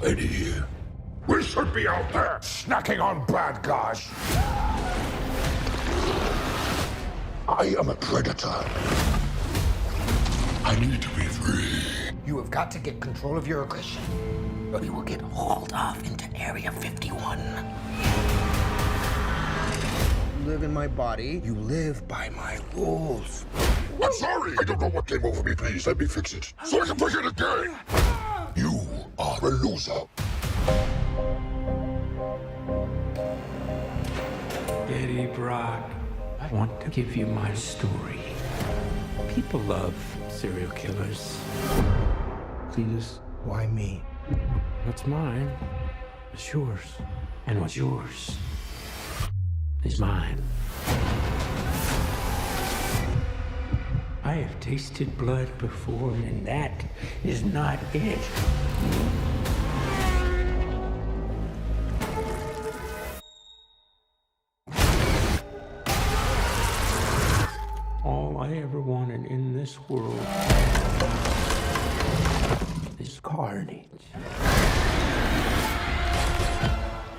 Eddie, we should be out there snacking on bad guys. I am a predator. I need to be free. You have got to get control of your aggression, or you will get hauled off into Area 51. You live in my body. You live by my rules. I'm sorry. I don't know what came over me. Please let me fix it so I can begin again. You are a loser. Eddie Brock, I want to give you my story. People love serial killers. Please, Why me? what's mine is yours. And what's yours is mine. I have tasted blood before, and that is not it. All I ever wanted in this world is carnage.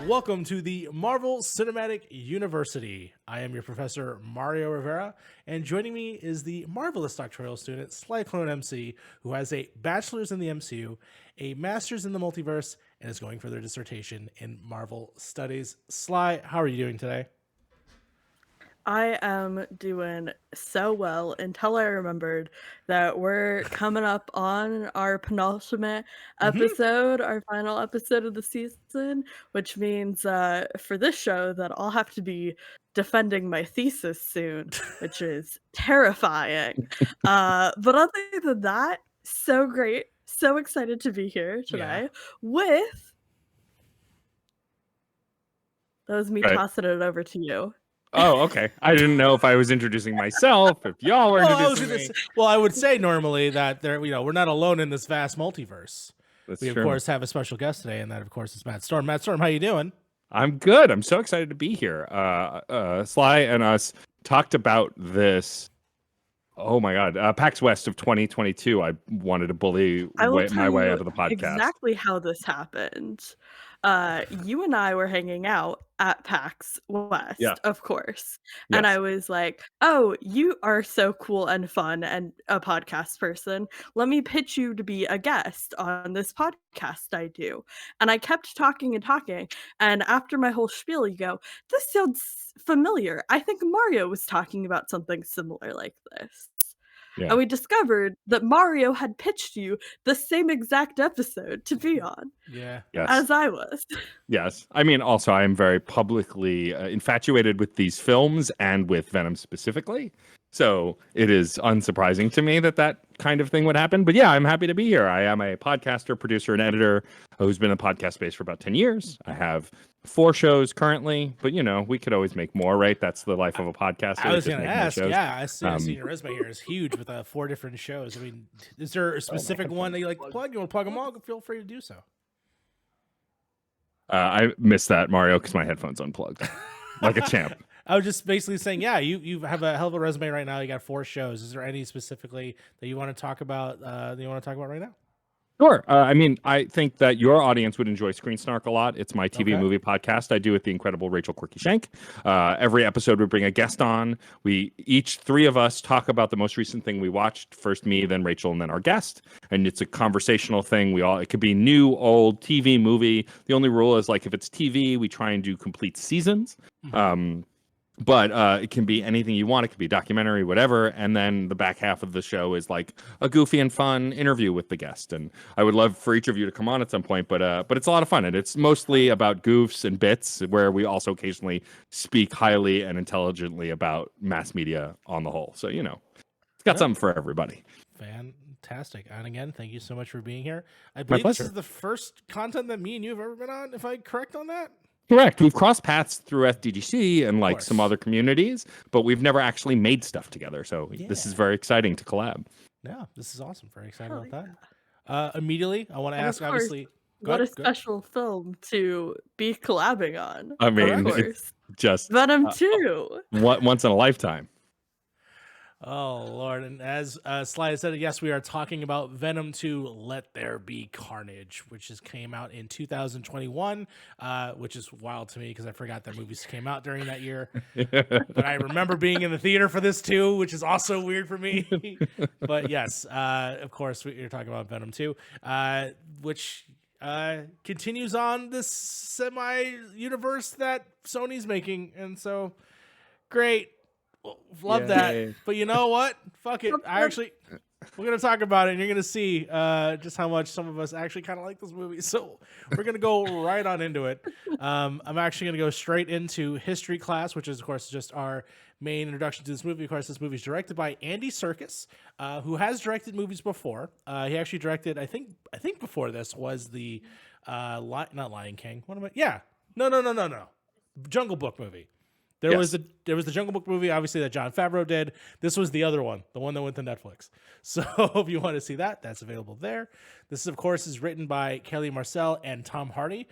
Welcome to the Marvel Cinematic University. I am your professor, Mario Rivera, and joining me is the marvelous doctoral student, ClycloneMC, who has a bachelor's in the MCU, a master's in the multiverse, and is going for their dissertation in Marvel Studies. Sly, how are you doing today? I am doing so well until I remembered that we're coming up on our penultimate episode, our final episode of the season, which means for this show that I'll have to be defending my thesis soon, which is terrifying. But other than that, so great. So excited to be here today with... That was me Right. tossing it over to you. Oh, okay. I didn't know if I was introducing myself, if y'all were introducing me. I would say normally that we're not alone in this vast multiverse. That's We of true. course have a special guest today, and that of course is Matt Storm. Matt Storm, how you doing? I'm good. I'm so excited to be here. Sly and us talked about this. Oh my God, PAX West of 2022. I wanted to bully I will my tell way you out of the podcast. exactly how this happened. You and I were hanging out at PAX West, Yeah. of course. And Yes. I was like, oh, you are so cool and fun and a podcast person. Let me pitch you to be a guest on this podcast I do. And I kept talking and talking. And after my whole spiel, you go, this sounds familiar. I think Mario was talking about something similar like this. Yeah. And we discovered that Mario had pitched you the same exact episode to be on Yeah. Yes. as I was. Yes. I mean, also, I am very publicly infatuated with these films and with Venom specifically. So it is unsurprising to me that that kind of thing would happen. But yeah, I'm happy to be here. I am a podcaster, producer, and editor who's been in the podcast space for about 10 years. I have 4 shows currently, but we could always make more, right? That's the life of a podcaster. I was just going to make more ask, shows. I see your resume here is huge with 4 different shows. I mean, is there a specific one that you like to plug? You want to plug them all? Feel free to do so. I missed that, Mario, because my headphones unplugged like a champ. I was just basically saying, yeah, you have a hell of a resume right now. You got 4 shows. Is there any specifically that you want to talk about? Right now? Sure. I mean, I think that your audience would enjoy Screen Snark a lot. It's my TV movie podcast I do with the incredible Rachel Quirky Shank. Every episode we bring a guest on. We each 3 of us talk about the most recent thing we watched. First me, then Rachel, and then our guest. And it's a conversational thing. It could be new, old, TV, movie. The only rule is if it's TV, we try and do complete seasons. But it can be anything you want. It could be a documentary, whatever. And then the back half of the show is like a goofy and fun interview with the guest. And I would love for each of you to come on at some point. But it's a lot of fun. And it's mostly about goofs and bits where we also occasionally speak highly and intelligently about mass media on the whole. So, it's got something for everybody. Fantastic. And again, thank you so much for being here. I believe this is the first content that me and you have ever been on, if I'm correct on that. Correct. We've crossed paths through FDGC and some other communities, but we've never actually made stuff together. So this is very exciting to collab. Yeah, this is awesome. Very excited about that. Immediately, I want to ask, course, obviously, what a special film to be collabing on. I mean, of course. it's just Venom 2. once in a lifetime. Oh Lord! And as Sly said, yes, we are talking about Venom 2: Let There Be Carnage, which came out in 2021, which is wild to me because I forgot that movies came out during that year. But I remember being in the theater for this too, which is also weird for me. But yes, of course, you're talking about Venom 2, which continues on this semi-universe that Sony's making, and so great. Love that. But you know what? Fuck it. We're going to talk about it, and you're going to see just how much some of us actually kind of like this movie. So we're going to go right on into it. I'm actually going to go straight into history class, which is, of course, just our main introduction to this movie. Of course, this movie is directed by Andy Serkis, who has directed movies before. He actually directed, I think before this was the, not Lion King. What am I? Yeah. No. Jungle Book movie. There was the Jungle Book movie, obviously, that Jon Favreau did. This was the other one, the one that went to Netflix. So if you want to see that, that's available there. This, of course, is written by Kelly Marcel and Tom Hardy,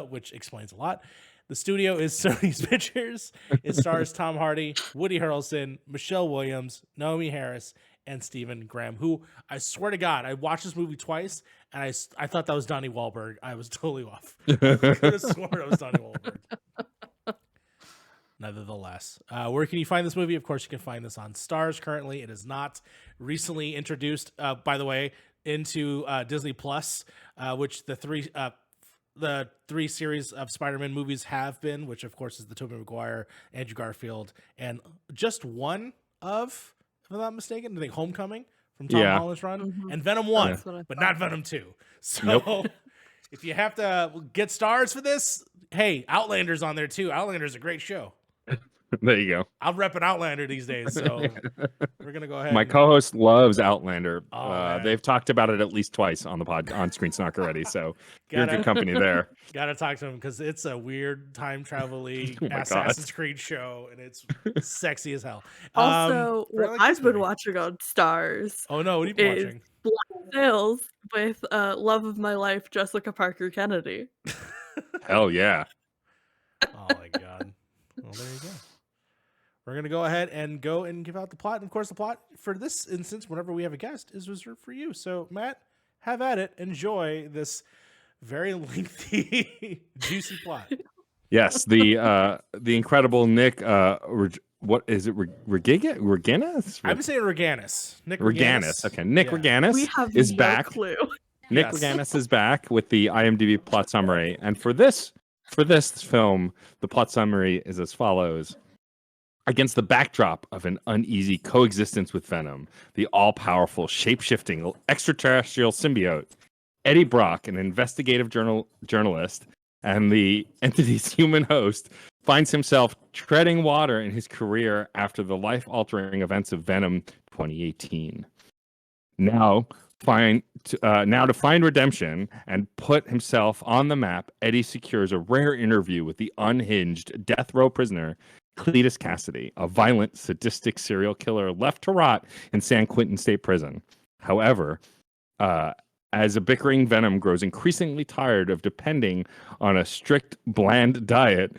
which explains a lot. The studio is Sony's Pictures. It stars Tom Hardy, Woody Harrelson, Michelle Williams, Naomi Harris, and Stephen Graham, who I swear to God, I watched this movie twice, and I thought that was Donnie Wahlberg. I was totally off. I could have sworn it was Donnie Wahlberg. Nevertheless, where can you find this movie? Of course, you can find this on Stars currently. It is not recently introduced, by the way, into Disney Plus, which the three series of Spider-Man movies have been, which of course is the Tobey Maguire, Andrew Garfield, and just one of, if I'm not mistaken, I think Homecoming from Tom Holland's run, and Venom 1, but not Venom 2. So if you have to get stars for this, hey, Outlander's on there too. Outlander's a great show. There you go. I'm repping Outlander these days, so we're gonna go ahead. My co-host loves Outlander. Oh, they've talked about it at least twice on the pod on Screen Snark already, so you're in good company there. Gotta talk to him because it's a weird time travel-y God. Assassin's Creed show, and it's sexy as hell. Also, but I what like this I've been movie. watching on Stars Oh no, what have you been is watching? Black Sails with love of my life, Jessica Parker Kennedy. Hell yeah. Oh my God. Well, there you go. We're going to go ahead and give out the plot. And of course, the plot for this instance, whenever we have a guest, is reserved for you. So, Matt, have at it. Enjoy this very lengthy, juicy plot. Yes, the incredible Nick. What is it? Reganis? I'm saying Reganis. Nick Reganis. Okay, Nick Reganis We have is no back. clue. Nick Reganis is back with the IMDb plot summary, and for this film, the plot summary is as follows. Against the backdrop of an uneasy coexistence with Venom, the all-powerful, shape-shifting extraterrestrial symbiote, Eddie Brock, an investigative journalist, and the entity's human host, finds himself treading water in his career after the life-altering events of Venom 2018. Now to find redemption and put himself on the map, Eddie secures a rare interview with the unhinged death row prisoner, Cletus Cassidy, a violent, sadistic serial killer left to rot in San Quentin State Prison. However, as a bickering Venom grows increasingly tired of depending on a strict, bland diet,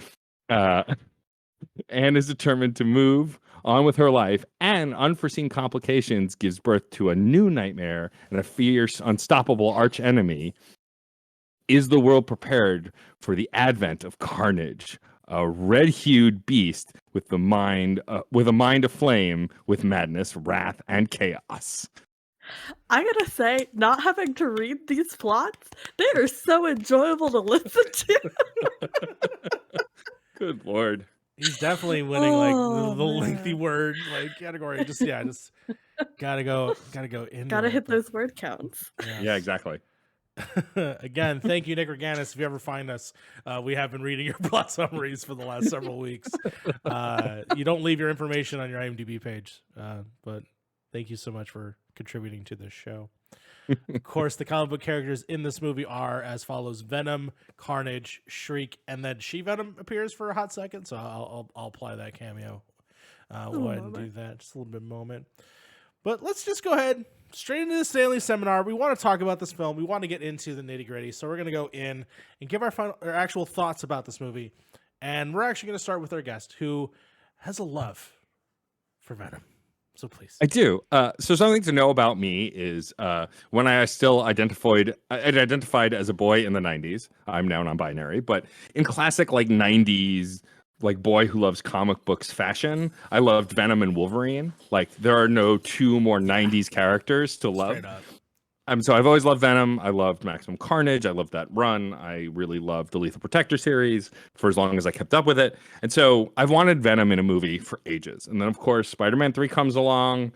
and is determined to move on with her life, and unforeseen complications gives birth to a new nightmare and a fierce, unstoppable archenemy. Is the world prepared for the advent of Carnage, a red-hued beast with a mind aflame with madness, wrath, and chaos? I gotta say, not having to read these plots, they are so enjoyable to listen to. Good Lord. He's definitely winning the lengthy word category. Just gotta go in. Gotta hit those word counts. Yeah, exactly. Again, thank you, Nick Reganis. If you ever find us, we have been reading your plot summaries for the last several weeks. You don't leave your information on your IMDb page, but thank you so much for contributing to this show. Of course, the comic book characters in this movie are as follows: Venom, Carnage, Shriek, and then She-Venom appears for a hot second. So I'll apply that cameo. We'll go ahead and do that. Just a little bit moment. But let's just go ahead straight into the Stanley Seminar. We want to talk about this film. We want to get into the nitty gritty. So we're going to go in and give our actual thoughts about this movie. And we're actually going to start with our guest, who has a love for Venom. So please. I do. So something to know about me is when I still identified as a boy in the 90s. I'm now non-binary, but in classic like 90s like boy who loves comic books fashion, I loved Venom and Wolverine. Like there are no two more 90s characters to love. Straight up. So I've always loved Venom. I loved Maximum Carnage. I loved that run. I really loved the Lethal Protector series for as long as I kept up with it. And so I've wanted Venom in a movie for ages. And then of course Spider-Man 3 comes along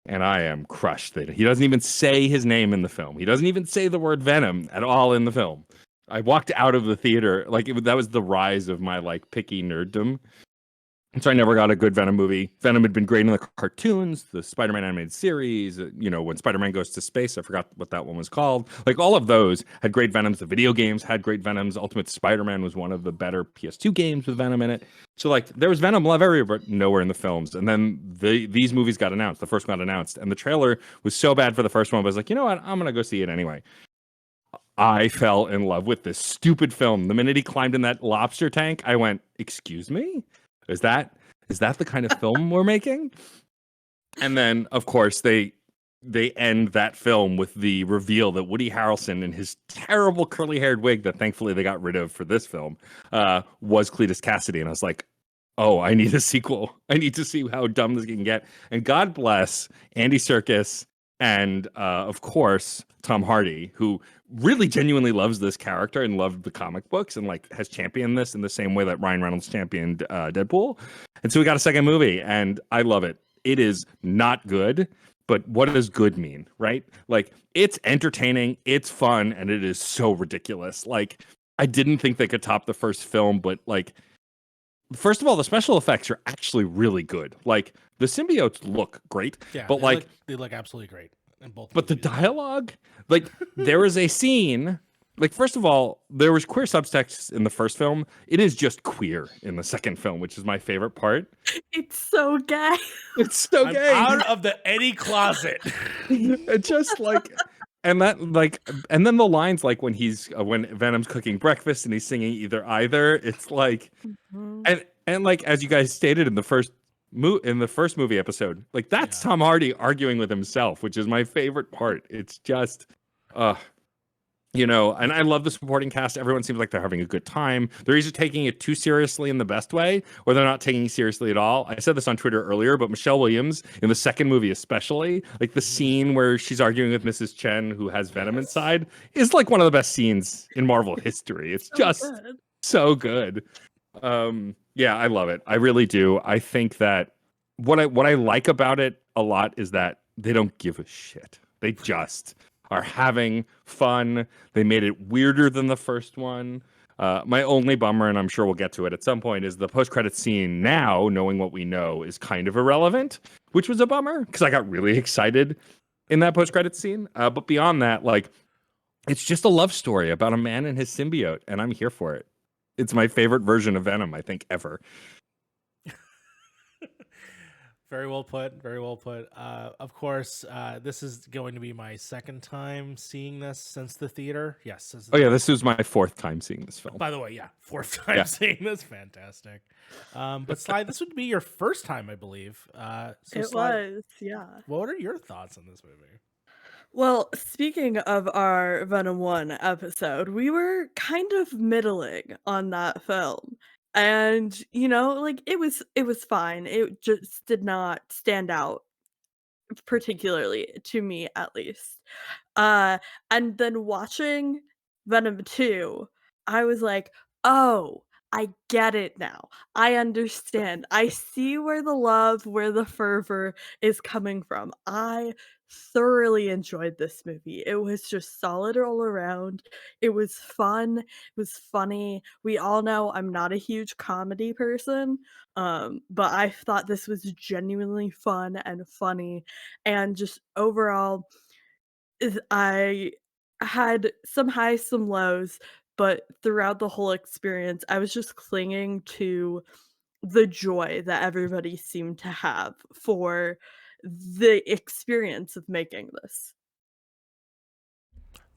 and I am crushed that he doesn't even say his name in the film. He doesn't even say the word Venom at all in the film. I walked out of the theater like that was the rise of my like picky nerddom. And so I never got a good Venom movie. Venom had been great in the cartoons, the Spider-Man animated series, when Spider-Man goes to space, I forgot what that one was called. Like all of those had great Venoms. The video games had great Venoms. Ultimate Spider-Man was one of the better PS2 games with Venom in it. So like there was Venom love everywhere, but nowhere in the films. And then these movies got announced. The first one got announced, and the trailer was so bad for the first one, but I was like, you know what? I'm going to go see it anyway. I fell in love with this stupid film. The minute he climbed in that lobster tank, I went, excuse me? Is that the kind of film we're making? And then, of course, they end that film with the reveal that Woody Harrelson in his terrible curly-haired wig that thankfully they got rid of for this film was Cletus Cassidy. And I was like, oh, I need a sequel. I need to see how dumb this can get. And God bless Andy Serkis and, of course, Tom Hardy, who really genuinely loves this character and loved the comic books and like has championed this in the same way that Ryan Reynolds championed Deadpool. And so we got a second movie and I love it. It is not good, but what does good mean, right? Like it's entertaining, it's fun, and it is so ridiculous. Like I didn't think they could top the first film, but like first of all, the special effects are actually really good. Like the symbiotes look great, Yeah, but like they look absolutely great in both. But the movies. dialogue, like there is a scene, like first of all, there was queer subtext in the first film. It is just queer in the second film, which is my favorite part. It's so gay. It's so I'm gay. out of the Eddie closet. It just like, and then the lines like when when Venom's cooking breakfast and he's singing either. It's like, and like as you guys stated in the first movie episode, like that's Tom Hardy arguing with himself, which is my favorite part. It's just and I love the supporting cast. Everyone seems like they're having a good time. They're either taking it too seriously in the best way, or they're not taking it seriously at all. I said this on Twitter earlier, but Michelle Williams in the second movie especially, like the scene where she's arguing with Mrs. Chen who has Venom inside, is like one of the best scenes in Marvel history. It's just so good. Yeah, I love it. I really do. I think that what I like about it a lot is that they don't give a shit. They just are having fun. They made it weirder than the first one. My only bummer, and I'm sure we'll get to it at some point, is the post-credit scene now, knowing what we know, is kind of irrelevant, which was a bummer because I got really excited in that post-credit scene. But beyond that, like, it's just a love story about a man and his symbiote, and I'm here for it. It's my favorite version of Venom, I think, ever. Very well put. Very well put. Of course, this is going to be my second time seeing this since the theater. Yes. This was my fourth time seeing this film. By the way, fourth time seeing this. Fantastic. But Sly, this would be your first time, I believe. Was, yeah. What are your thoughts on this movie? Well, speaking of our Venom 1 episode, we were kind of middling on that film. And, like it was fine. It just did not stand out particularly to me at least. And then watching Venom 2, I was like, "Oh, I get it now. I understand. I see where the love, where the fervor is coming from." I thoroughly enjoyed this movie. It was just solid all around. It was fun. It was funny. We all know I'm not a huge comedy person, but I thought this was genuinely fun and funny, and just overall I had some highs, some lows, but throughout the whole experience, I was just clinging to the joy that everybody seemed to have for the experience of making this.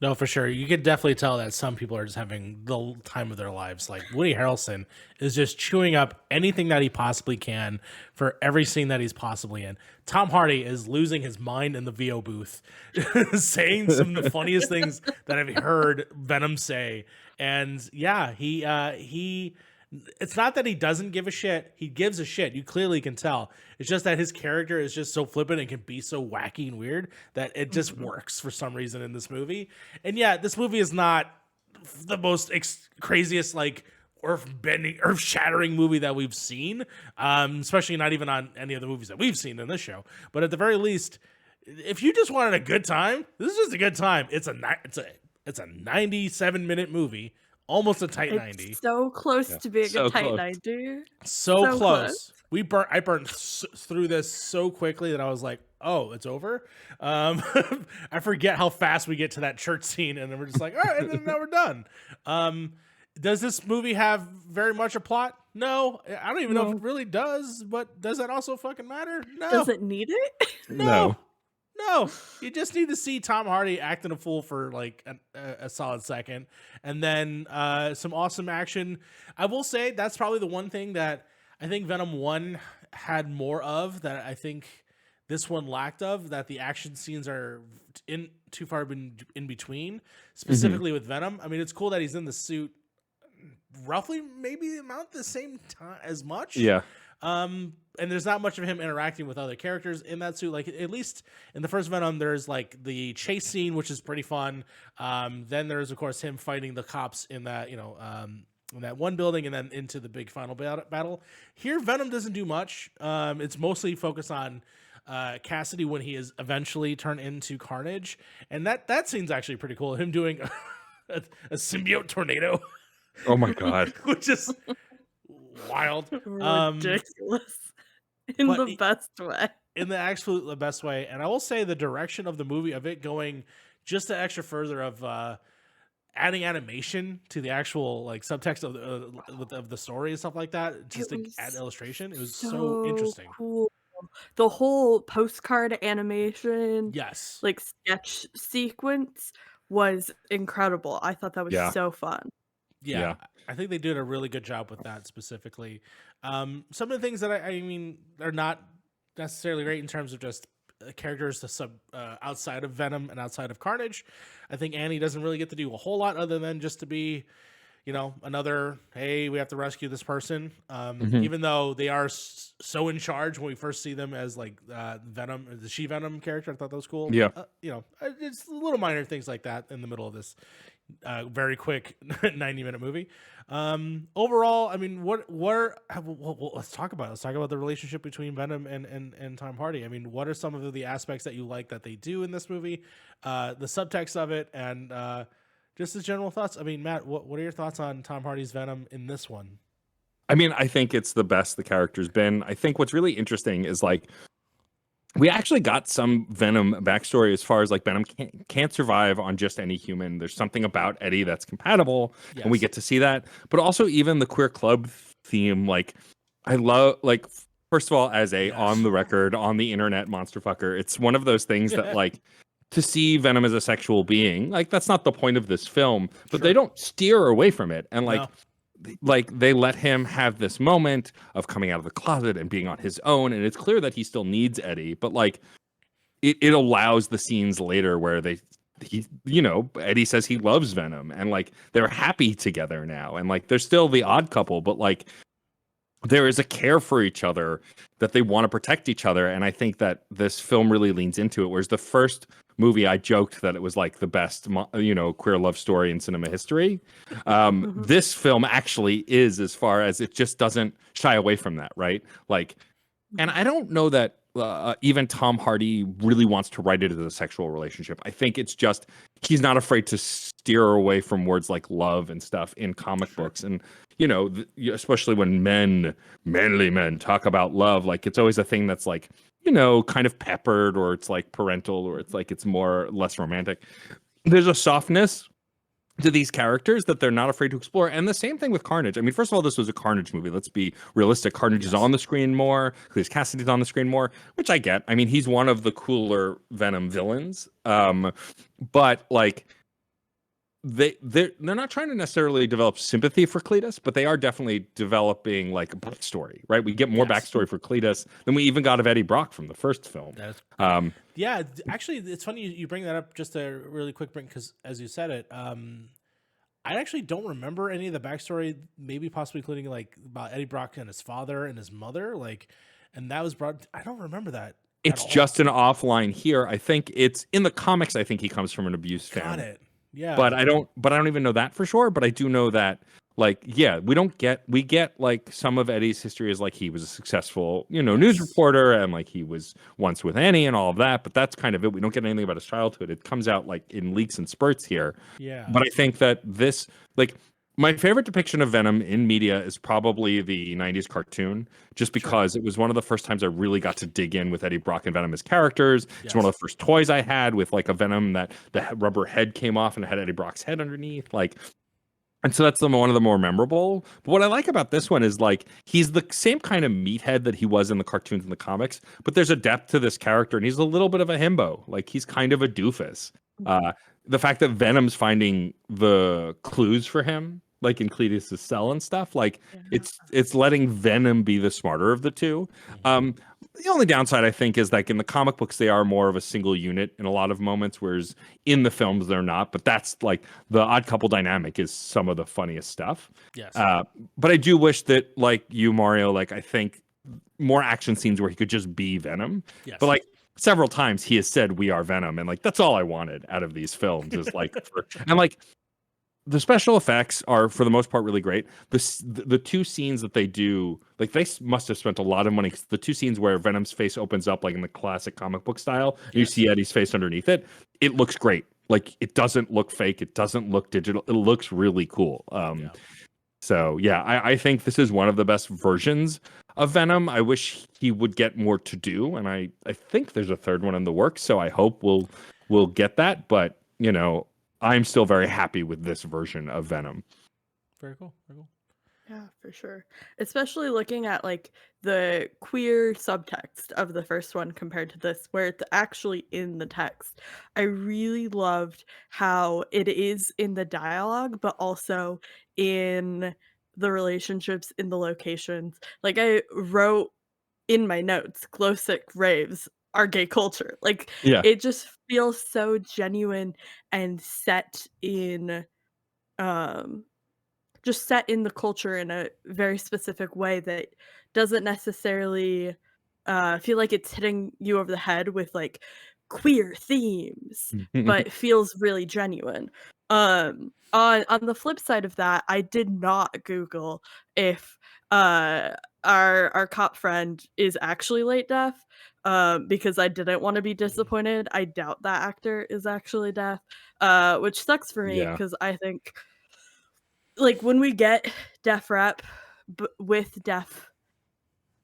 No, for sure. You could definitely tell that some people are just having the time of their lives. Like Woody Harrelson is just chewing up anything that he possibly can for every scene that he's possibly in. Tom Hardy is losing his mind in the VO booth, saying some of the funniest things that I've heard Venom say. And yeah, he it's not that he doesn't give a shit. He gives a shit. You clearly can tell. It's just that his character is just so flippant and can be so wacky and weird that it just works for some reason in this movie. And yeah, this movie is not the most craziest, like, earth shattering movie that we've seen, especially not even on any of the movies that we've seen in this show. But at the very least, if you just wanted a good time, this is just a good time. It's a 97-minute movie. Almost a tight 90. So close to being So a tight close. 90. So close. I burnt through this so quickly that I was like, oh, it's over. I forget how fast we get to that church scene, and then we're just like, all right, and then now we're done. Does this movie have very much a plot? No. I don't even know if it really does, but does that also fucking matter? No. Does it need it? No. No, you just need to see Tom Hardy acting a fool for like a solid second, and then some awesome action. I will say that's probably the one thing that I think Venom 1 had more of that I think this one lacked of, that the action scenes are too far in between, specifically with Venom. I mean, it's cool that he's in the suit roughly maybe the same time as much. Yeah. And there's not much of him interacting with other characters in that suit. Like, at least in the first Venom, there's like the chase scene, which is pretty fun. Then there's of course him fighting the cops in that, in that one building, and then into the big final battle. Here, Venom doesn't do much. It's mostly focused on Cassidy when he is eventually turned into Carnage, and that scene's actually pretty cool. Him doing a symbiote tornado. Oh my god. Which is wild. Ridiculous. In the best way. In the absolute best way. And I will say the direction of the movie, of it going just an extra further of adding animation to the actual like subtext of the story and stuff like that, just to add illustration. It was so interesting. Cool. The whole postcard animation, Yes. like sketch sequence was incredible. I thought that was so fun. Yeah, I think they did a really good job with that specifically. Some of the things that I mean are not necessarily great in terms of just characters outside of Venom and outside of Carnage. I think Annie doesn't really get to do a whole lot other than just to be, another, hey, we have to rescue this person. Even though they are so in charge when we first see them as like Venom, the She-Venom character. I thought that was cool. Yeah. It's little minor things like that in the middle of this very quick 90-minute movie. Overall, I mean, let's talk about it. Let's talk about the relationship between Venom and Tom Hardy. I mean, what are some of the aspects that you like that they do in this movie, the subtext of it, and just his general thoughts? I mean, Matt, what are your thoughts on Tom Hardy's Venom in this one? I mean, I think it's the best the character's been. I think what's really interesting is like we actually got some Venom backstory as far as like Venom can't survive on just any human. There's something about Eddie that's compatible, and we get to see that. But also even the queer club theme, like I love, like, first of all, as a on the record, on the internet monster fucker, it's one of those things that like to see Venom as a sexual being, like that's not the point of this film, but they don't steer away from it. And like, like they let him have this moment of coming out of the closet and being on his own, and it's clear that he still needs Eddie, but like it allows the scenes later where Eddie says he loves Venom, and like they're happy together now, and like they're still the odd couple, but like there is a care for each other, that they want to protect each other. And I think that this film really leans into it. Whereas the first movie, I joked that it was like the best, queer love story in cinema history. This film actually is, as far as it just doesn't shy away from that, right? Like, and I don't know that even Tom Hardy really wants to write it as a sexual relationship. I think it's just he's not afraid to steer away from words like love and stuff in comic books. And especially when manly men talk about love, like it's always a thing that's like, kind of peppered, or it's like parental, or it's like it's less romantic. There's a softness to these characters that they're not afraid to explore. And the same thing with Carnage. I mean, first of all, this was a Carnage movie. Let's be realistic. Carnage is on the screen more. Cletus Cassidy's on the screen more, which I get. I mean, he's one of the cooler Venom villains. But like, they're not trying to necessarily develop sympathy for Cletus, but they are definitely developing like a backstory, right? We get more backstory for Cletus than we even got of Eddie Brock from the first film. Yeah, actually, it's funny you bring that up. Just a really quick bring, because as you said it, I actually don't remember any of the backstory. Maybe possibly including like about Eddie Brock and his father and his mother, like, and that was brought. I don't remember that. It's just an offline here. I think it's in the comics. I think he comes from an abused family. Got it. Yeah, but I don't even know that for sure. But I do know that, like, yeah, we get like some of Eddie's history is like he was a successful, news reporter, and like he was once with Annie and all of that. But that's kind of it. We don't get anything about his childhood. It comes out like in leaks and spurts here. Yeah. But I think that this, like, my favorite depiction of Venom in media is probably the 90s cartoon, just because it was one of the first times I really got to dig in with Eddie Brock and Venom as characters. It's one of the first toys I had with like a Venom that the rubber head came off and it had Eddie Brock's head underneath. Like, and so that's one of the more memorable. But what I like about this one is like he's the same kind of meathead that he was in the cartoons and the comics, but there's a depth to this character, and he's a little bit of a himbo. Like he's kind of a doofus. The fact that Venom's finding the clues for him, like in Cletus's cell and stuff, like it's letting Venom be the smarter of the two. The only downside I think is like in the comic books they are more of a single unit in a lot of moments, whereas in the films they're not. But that's like the odd couple dynamic is some of the funniest stuff. Yes. But I do wish that, like you, Mario, like I think more action scenes where he could just be Venom. Yes. But like several times he has said we are Venom, and like that's all I wanted out of these films is like and like the special effects are for the most part really great. The two scenes that they do, like they must have spent a lot of money. The two scenes where Venom's face opens up like in the classic comic book style, and you see Eddie's face underneath it, it looks great. Like it doesn't look fake, it doesn't look digital, it looks really cool. So yeah, I think this is one of the best versions of Venom. I wish he would get more to do, and I think there's a third one in the works, so I hope we'll get that. But I'm still very happy with this version of Venom. Very cool. Very cool. Yeah, for sure. Especially looking at like the queer subtext of the first one compared to this, where it's actually in the text. I really loved how it is in the dialogue, but also in the relationships in the locations. Like I wrote in my notes, glow stick raves are gay culture. Like it just feels so genuine and set in just set in the culture in a very specific way that doesn't necessarily feel like it's hitting you over the head with like queer themes, but feels really genuine. On the flip side of that, I did not Google if our cop friend is actually late deaf, because I didn't want to be disappointed. I doubt that actor is actually deaf, which sucks for me because I think like when we get deaf rep with deaf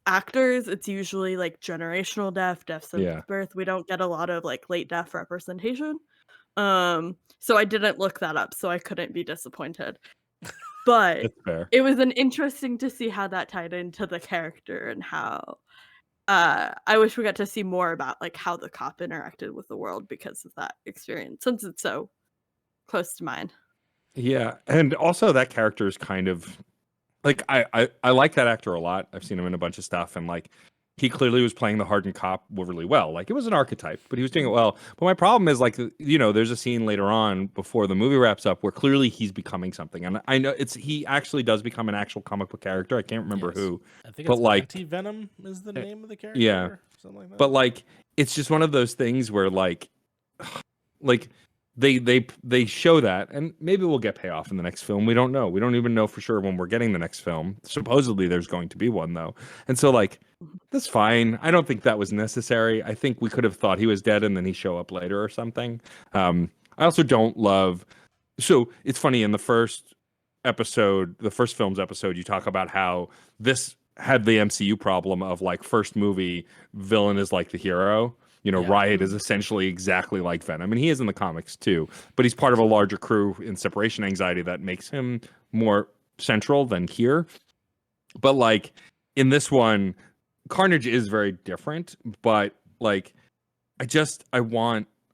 actors, it's usually like generational deaf since birth. We don't get a lot of like late deaf representation. So I didn't look that up, so I couldn't be disappointed. But it was an interesting to see how that tied into the character and how I wish we got to see more about like how the cop interacted with the world because of that experience, since it's so close to mine. Yeah, and also that character is kind of like I like that actor a lot. I've seen him in a bunch of stuff, and like he clearly was playing the hardened cop really well. Like it was an archetype, but he was doing it well. But my problem is like there's a scene later on before the movie wraps up where clearly he's becoming something, and I know he actually does become an actual comic book character. I can't remember who, I think but it's like Anti-Venom is the name of the character. Yeah, or something like that. But like it's just one of those things where like they show that, and maybe we'll get payoff in the next film. We don't know. We don't even know for sure when we're getting the next film. Supposedly there's going to be one though. And so like that's fine. I don't think that was necessary. I think we could have thought he was dead and then he show up later or something. I also don't love, so it's funny in the first episode, the first film's episode, you talk about how this had the MCU problem of like first movie villain is like the hero. Riot is essentially exactly like Venom, and he is in the comics too, but he's part of a larger crew in separation anxiety that makes him more central than here. But like in this one, Carnage is very different, but like I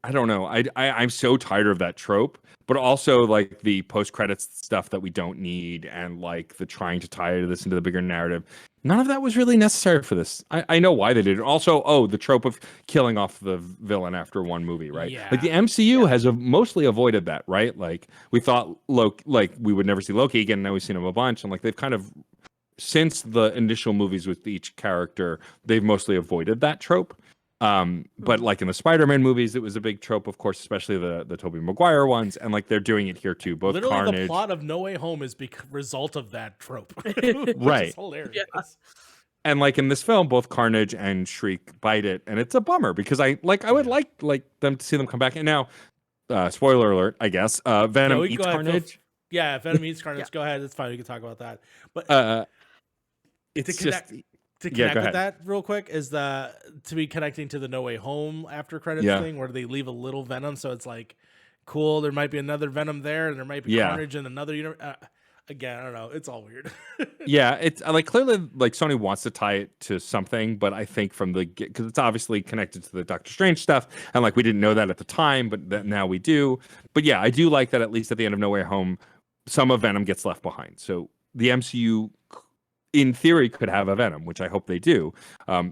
I don't know. I'm so tired of that trope, but also like the post credits stuff that we don't need, and like the trying to tie this into the bigger narrative. None of that was really necessary for this. I know why they did it. Also, the trope of killing off the villain after one movie, right? Yeah. Like the MCU has mostly avoided that, right? Like we thought we would never see Loki again. Now we've seen him a bunch, and like they've kind of, since the initial movies with each character, they've mostly avoided that trope. But like in the Spider-Man movies, it was a big trope, of course, especially the Tobey Maguire ones, and like they're doing it here too. Both Literally, Carnage, the plot of No Way Home is result of that trope, right? Is hilarious. Yeah. And like in this film, both Carnage and Shriek bite it, and it's a bummer because I would like them to see them come back. And now, spoiler alert, I guess, Venom we can eats go ahead, Carnage. Yeah, Venom eats Carnage. Yeah. Go ahead, it's fine. We can talk about that. But It's to connect, just to Yeah, connect go with ahead. that real quick is to be connecting to the No Way Home after credits Yeah. thing where they leave a little Venom, so it's like cool. There might be another Venom there, and there might be Yeah. Carnage in another universe. Again, I don't know. It's all weird. Yeah, it's like clearly like Sony wants to tie it to something, but I think from the because it's obviously connected to the Doctor Strange stuff, and like we didn't know that at the time, but that now we do. But yeah, I do like that at least at the end of No Way Home, some of Venom gets left behind. So the MCU, in theory, could have a Venom, which I hope they do.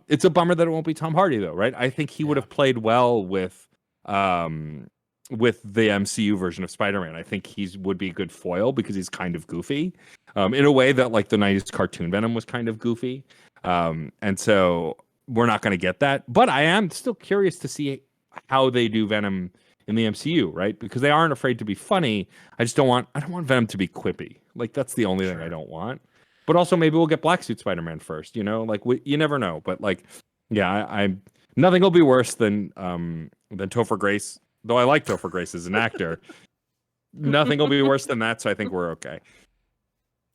It's a bummer that it won't be Tom Hardy though, right? I think he would have played well with the MCU version of Spider-Man. I think would be a good foil because he's kind of goofy, in a way that like the 90s cartoon Venom was kind of goofy. And so we're not going to get that, but I am still curious to see how they do Venom in the MCU, right? Because they aren't afraid to be funny. I don't want Venom to be quippy. Like that's the only thing I don't want. But also maybe we'll get Black Suit Spider-Man first, you know? Like you never know, but like yeah, I nothing will be worse than Topher Grace. Though I like Topher Grace as an actor, nothing will be worse than that. So I think we're okay.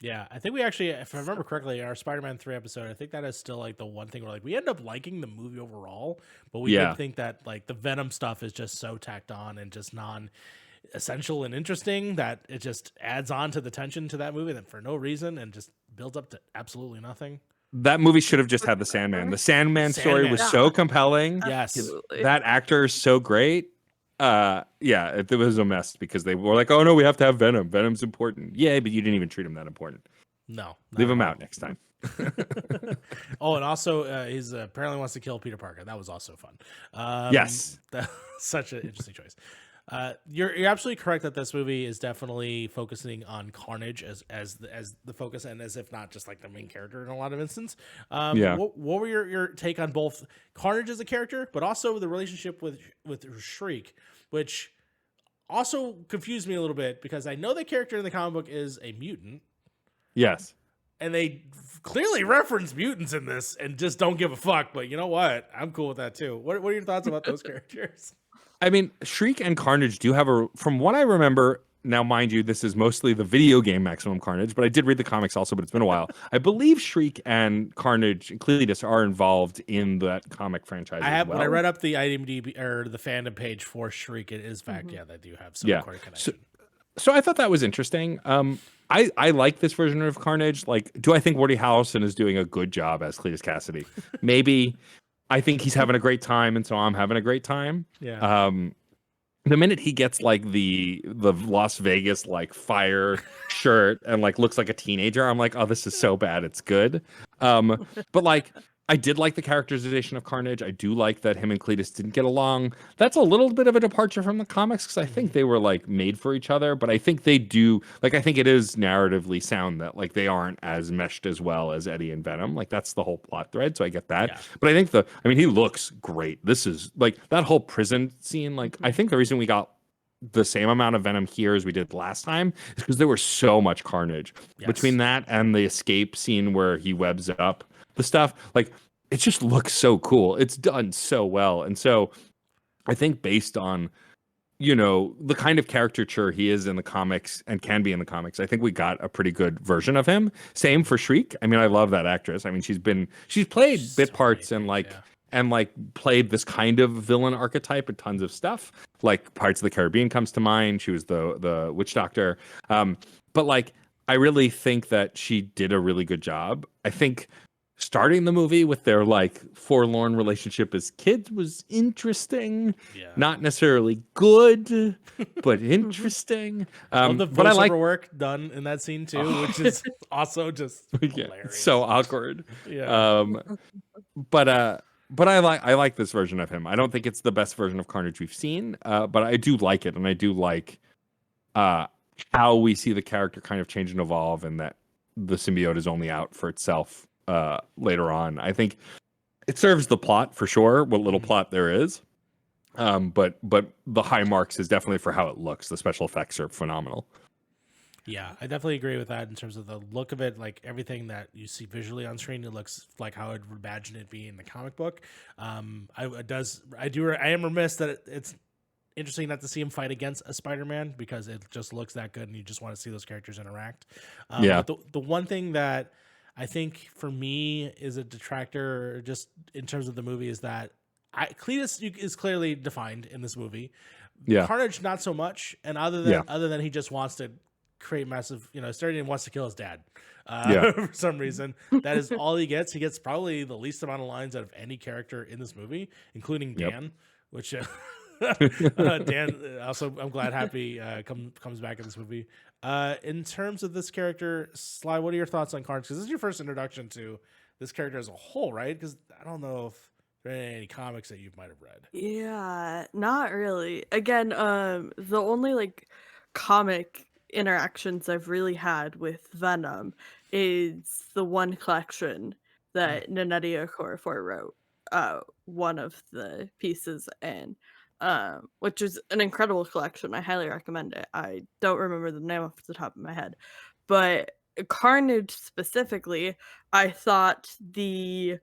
Yeah, I think we actually, if I remember correctly, in our Spider-Man 3 episode, I think that is still like the one thing where like we end up liking the movie overall, but we did think that like the Venom stuff is just so tacked on and just non-essential and interesting that it just adds on to the tension to that movie that for no reason and just builds up to absolutely nothing. That movie should have just had the Sandman. The Sandman story was Sandman. so compelling. Yes. Absolutely. That actor is so great. It was a mess because they were like, oh no, we have to have Venom. Venom's important. Yeah, but you didn't even treat him that important. No. Leave him out next time. Oh, and also he's apparently wants to kill Peter Parker. That was also fun. Yes. Such an interesting choice. You're absolutely correct that this movie is definitely focusing on Carnage as the focus, and as if not just like the main character in a lot of instances. What were your take on both Carnage as a character, but also the relationship with Shriek, which also confused me a little bit because I know the character in the comic book is a mutant. Yes. And they clearly reference mutants in this and just don't give a fuck. But you know what? I'm cool with that too. What are your thoughts about those characters? I mean, Shriek and Carnage do have from what I remember, now mind you, this is mostly the video game Maximum Carnage, but I did read the comics also, but it's been a while. I believe Shriek and Carnage and Cletus are involved in that comic franchise. When I read up the IMDb or the fandom page for Shriek, it is fact, they do have some sort of connection. So I thought that was interesting. I like this version of Carnage. Like, do I think Woody Harrelson is doing a good job as Cletus Cassidy? Maybe. I think he's having a great time, and so I'm having a great time. Yeah. The minute he gets like the Las Vegas like fire shirt and like looks like a teenager, I'm like, oh, this is so bad, it's good. But like I did like the characterization of Carnage. I do like that him and Cletus didn't get along. That's a little bit of a departure from the comics because I think they were like made for each other, but I think they do like I think it is narratively sound that like they aren't as meshed as well as Eddie and Venom. Like that's the whole plot thread, so I get that. Yeah. But I think he looks great. This is like that whole prison scene. Like I think the reason we got the same amount of Venom here as we did last time is because there was so much Carnage between that and the escape scene where he webs up the stuff. Like it just looks so cool. It's done so well. And so I think based on, the kind of caricature he is in the comics and can be in the comics, I think we got a pretty good version of him. Same for Shriek. I mean, I love that actress. I mean, she's played bit parts and played this kind of villain archetype in tons of stuff. Like Pirates of the Caribbean comes to mind. She was the witch doctor. But like, I really think that she did a really good job. I think starting the movie with their like forlorn relationship as kids was interesting. Yeah. Not necessarily good, but interesting. Love the But I like voiceover work done in that scene too, which is also just hilarious. so awkward. Yeah. But I like this version of him. I don't think it's the best version of Carnage we've seen, but I do like it, and I do like how we see the character kind of change and evolve, and that the symbiote is only out for itself later on. I think it serves the plot for sure, what little plot there is. But the high marks is definitely for how it looks. The special effects are phenomenal. Yeah, I definitely agree with that in terms of the look of it. Like everything that you see visually on screen, it looks like how I'd imagine it be in the comic book. I am remiss that it's interesting not to see him fight against a Spider-Man because it just looks that good, and you just want to see those characters interact. But the one thing that I think for me is a detractor, just in terms of the movie, is that Cletus is clearly defined in this movie. Yeah. Carnage not so much, and other than he just wants to create massive, Sterling wants to kill his dad for some reason. That is all he gets. He gets probably the least amount of lines out of any character in this movie, including Dan, which Dan also, I'm glad Happy comes back in this movie. In terms of this character, Sly, what are your thoughts on Carnage? Because this is your first introduction to this character as a whole, right? Because I don't know if there are any comics that you might have read. Yeah, not really. Again, the only like comic interactions I've really had with Venom is the one collection that Nanedia Okorafor wrote, one of the pieces in, which is an incredible collection. I highly recommend it. I don't remember the name off the top of my head, but Carnage specifically, I thought the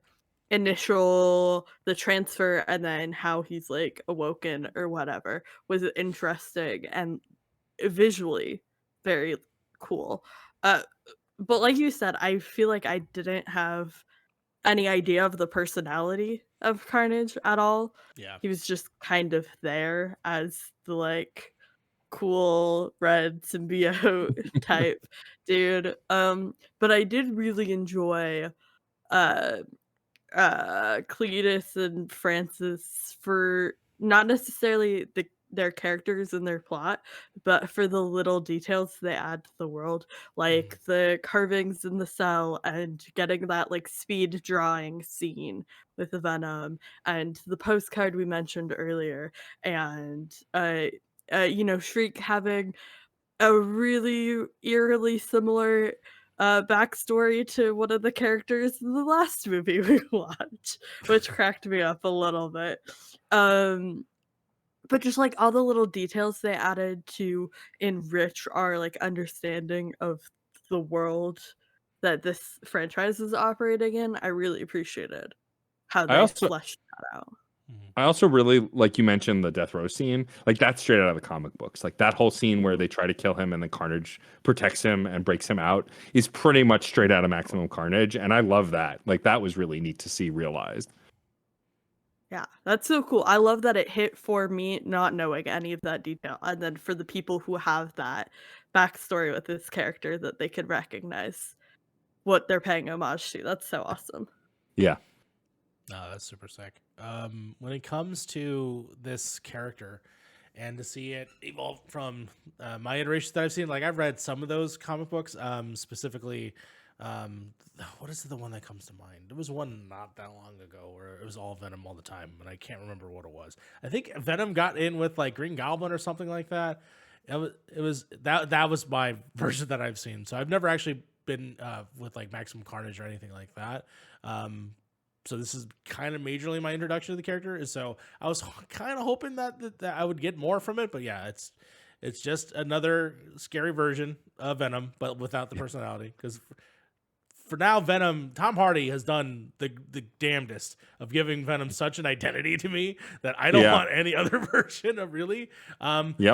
transfer and then how he's like awoken or whatever was interesting and visually very cool. But like you said, I feel like I didn't have any idea of the personality of Carnage at all. Yeah. He was just kind of there as the like cool red symbiote type dude. But I did really enjoy Cletus and Francis for not necessarily their characters and their plot, but for the little details they add to the world, like the carvings in the cell and getting that like speed drawing scene with the Venom and the postcard we mentioned earlier, and Shriek having a really eerily similar backstory to one of the characters in the last movie we watched, which cracked me up a little bit. But just like all the little details they added to enrich our like understanding of the world that this franchise is operating in, I really appreciated how they fleshed that out. I also really, like you mentioned, the death row scene. Like, that's straight out of the comic books. Like, that whole scene where they try to kill him and then Carnage protects him and breaks him out is pretty much straight out of Maximum Carnage. And I love that. Like, that was really neat to see realized. Yeah, that's so cool. I love that it hit for me not knowing any of that detail. And then for the people who have that backstory with this character, that they could recognize what they're paying homage to. That's so awesome. Yeah. No, that's super sick. When it comes to this character and to see it evolve from my iterations that I've seen, like I've read some of those comic books, specifically, what is the one that comes to mind? There was one not that long ago where it was all Venom all the time, and I can't remember what it was. I think Venom got in with like Green Goblin or something like that. It was that was my version that I've seen. So I've never actually been with like Maximum Carnage or anything like that. So this is kind of majorly my introduction to the character. So I was kind of hoping that I would get more from it, but yeah, it's just another scary version of Venom, but without the personality. Because for now, Venom, Tom Hardy has done the damnedest of giving Venom such an identity to me that I don't want any other version of really.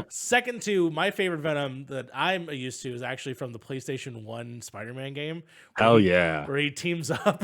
Second to my favorite Venom that I'm used to is actually from the PlayStation 1 Spider-Man game. Where he teams up.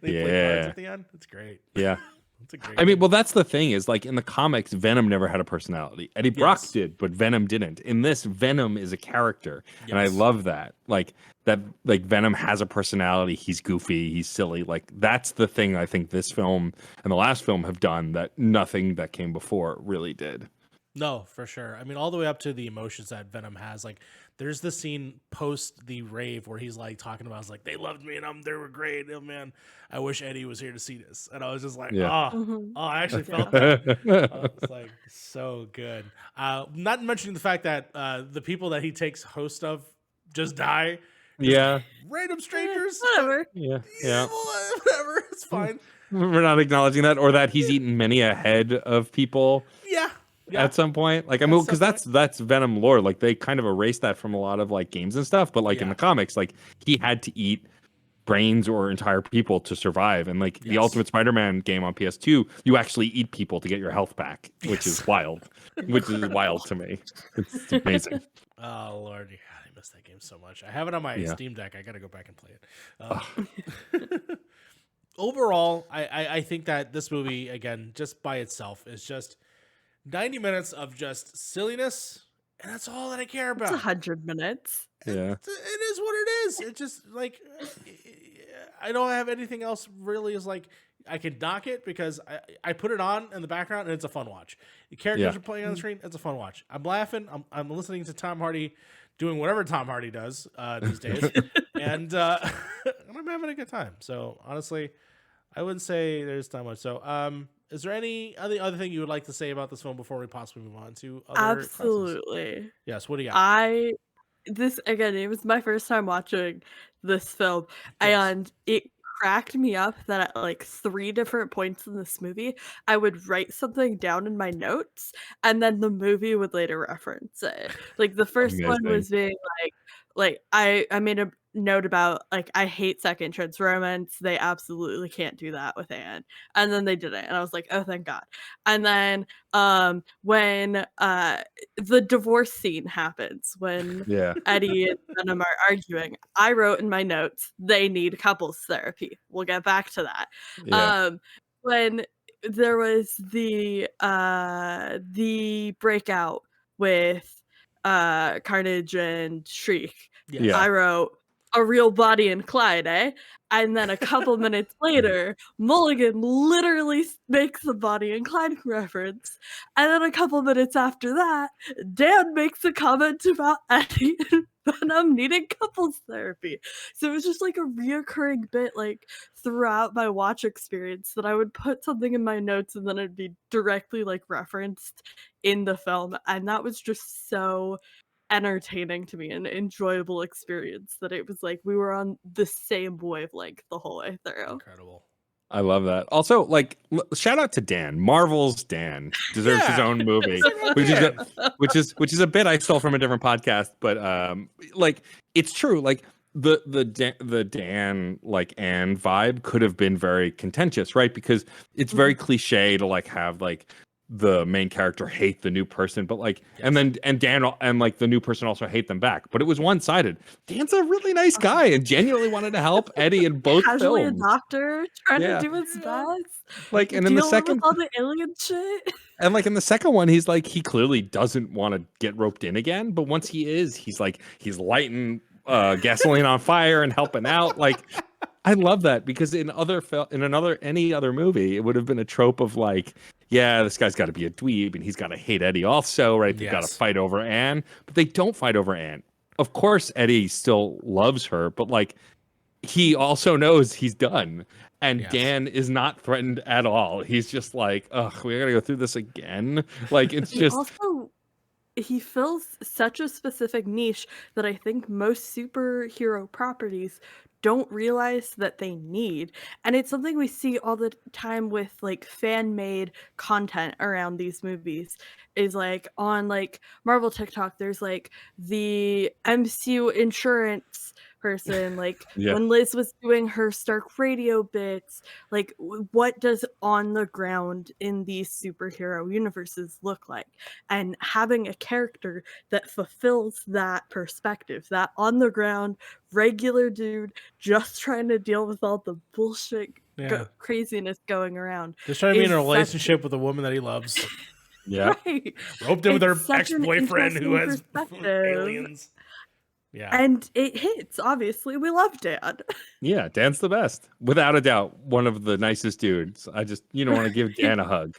They play cards at the end. It's great. Yeah. That's a great I mean, game. well, that's the thing is like in the comics, Venom never had a personality. Eddie Brock Yes. did, but Venom didn't. In this, Venom is a character, and I Yes. love that. Like that, like Venom has a personality. He's goofy. He's silly. Like that's the thing I think this film and the last film have done that nothing that came before really did. No, for sure. I mean, all the way up to the emotions that Venom has. Like, there's the scene post the rave where he's like talking about, "It's like they loved me and they were great. Oh man, I wish Eddie was here to see this." And I was just like, Yeah. I actually felt Yeah. that. It's like so good. Not mentioning the fact that the people that he takes host of just die. Yeah. Random strangers. Whatever. Yeah. Yeah, Yeah. well, whatever. It's fine. We're not acknowledging that, or that he's eaten many a head of people Yeah. Yeah. at some point. Like I mean, At because some that's Venom lore. Like they kind of erased that from a lot of like games and stuff. But like in Yeah. the comics, like he had to eat brains or entire people to survive. And like the Yes. Ultimate Spider-Man game on PS2, you actually eat people to get your health back, which is wild. Which is wild to me. It's amazing. Oh Lord, yeah, I miss that game so much. I have it on my Yeah. Steam Deck. I gotta go back and play it. Overall, I think that this movie, again, just by itself, is just 90 minutes of just silliness, and that's all that I care It's about. 100 minutes. Yeah. It is what it is. It just like I don't have anything else really. Is like I can knock it because I put it on in the background and it's a fun watch. The characters Yeah. are playing on the screen. It's a fun watch. I'm laughing. I'm listening to Tom Hardy doing whatever Tom Hardy does these days, and I'm having a good time. So honestly, I wouldn't say there's not much. So is there any other thing you would like to say about this film before we possibly move on to other classes? Absolutely. Yes. What do you got? This again, it was my first time watching this film, Yes. and it cracked me up that at like 3 different points in this movie, I would write something down in my notes, and then the movie would later reference it. Like the first one Amazing. was being like I made a note about like I hate second chance romance. They absolutely can't do that with Anne. And then they did it, and I was like, oh thank God. And then when the divorce scene happens, when Yeah. Eddie and Venom are arguing, I wrote in my notes, they need couples therapy. We'll get back to that. Yeah. When there was the breakout with Carnage and Shriek, Yes. Yeah. I wrote a real Bonnie and Clyde, eh? And then a couple minutes later, Mulligan literally makes the Bonnie and Clyde reference. And then a couple minutes after that, Dan makes a comment about Eddie and Venom needing couples therapy. So it was just like a reoccurring bit, like throughout my watch experience, that I would put something in my notes and then it'd be directly like referenced in the film. And that was just so entertaining to me, an enjoyable experience, that it was like we were on the same wavelength the whole way through. Incredible. I love that. Also, like, shout out to Dan. Marvel's Dan deserves his Yeah. own movie, Dan. which is a bit I stole from a different podcast. But like, it's true. Like the Dan like Anne vibe could have been very contentious, right? Because it's very cliche to like have like the main character hate the new person, but like, and Dan and like the new person also hate them back. But it was one sided. Dan's a really nice guy and genuinely wanted to help Eddie in both Casually films. a doctor trying Yeah. to do his best. Like, and in the Dealing second, with all the alien shit. and like in the second one, he's like, he clearly doesn't want to get roped in again. But once he is, he's like, he's lighting gasoline on fire and helping out. Like, I love that because in any other movie, it would have been a trope of like, yeah, this guy's got to be a dweeb and he's got to hate Eddie also, right? They've got to Yes. fight over Anne, but they don't fight over Anne. Of course, Eddie still loves her, but like, he also knows he's done. And Yes. Dan is not threatened at all. He's just like, ugh, we gotta go through this again. Like, it's just, Also, he fills such a specific niche that I think most superhero properties don't realize that they need. And it's something we see all the time with like fan-made content around these movies. Is like on like Marvel TikTok, there's like the MCU insurance person, like Yeah. when Liz was doing her Stark radio bits, like what does on the ground in these superhero universes look like? And having a character that fulfills that perspective, that on the ground regular dude just trying to deal with all the bullshit craziness going around. Just trying to be in a is such- relationship with a woman that he loves. Yeah. Right. Roped in with her It's such an ex-boyfriend who interesting has perspective. aliens. Yeah. And it hits, obviously. We love Dan. Yeah, Dan's the best. Without a doubt, one of the nicest dudes. I just, want to give Dan a hug.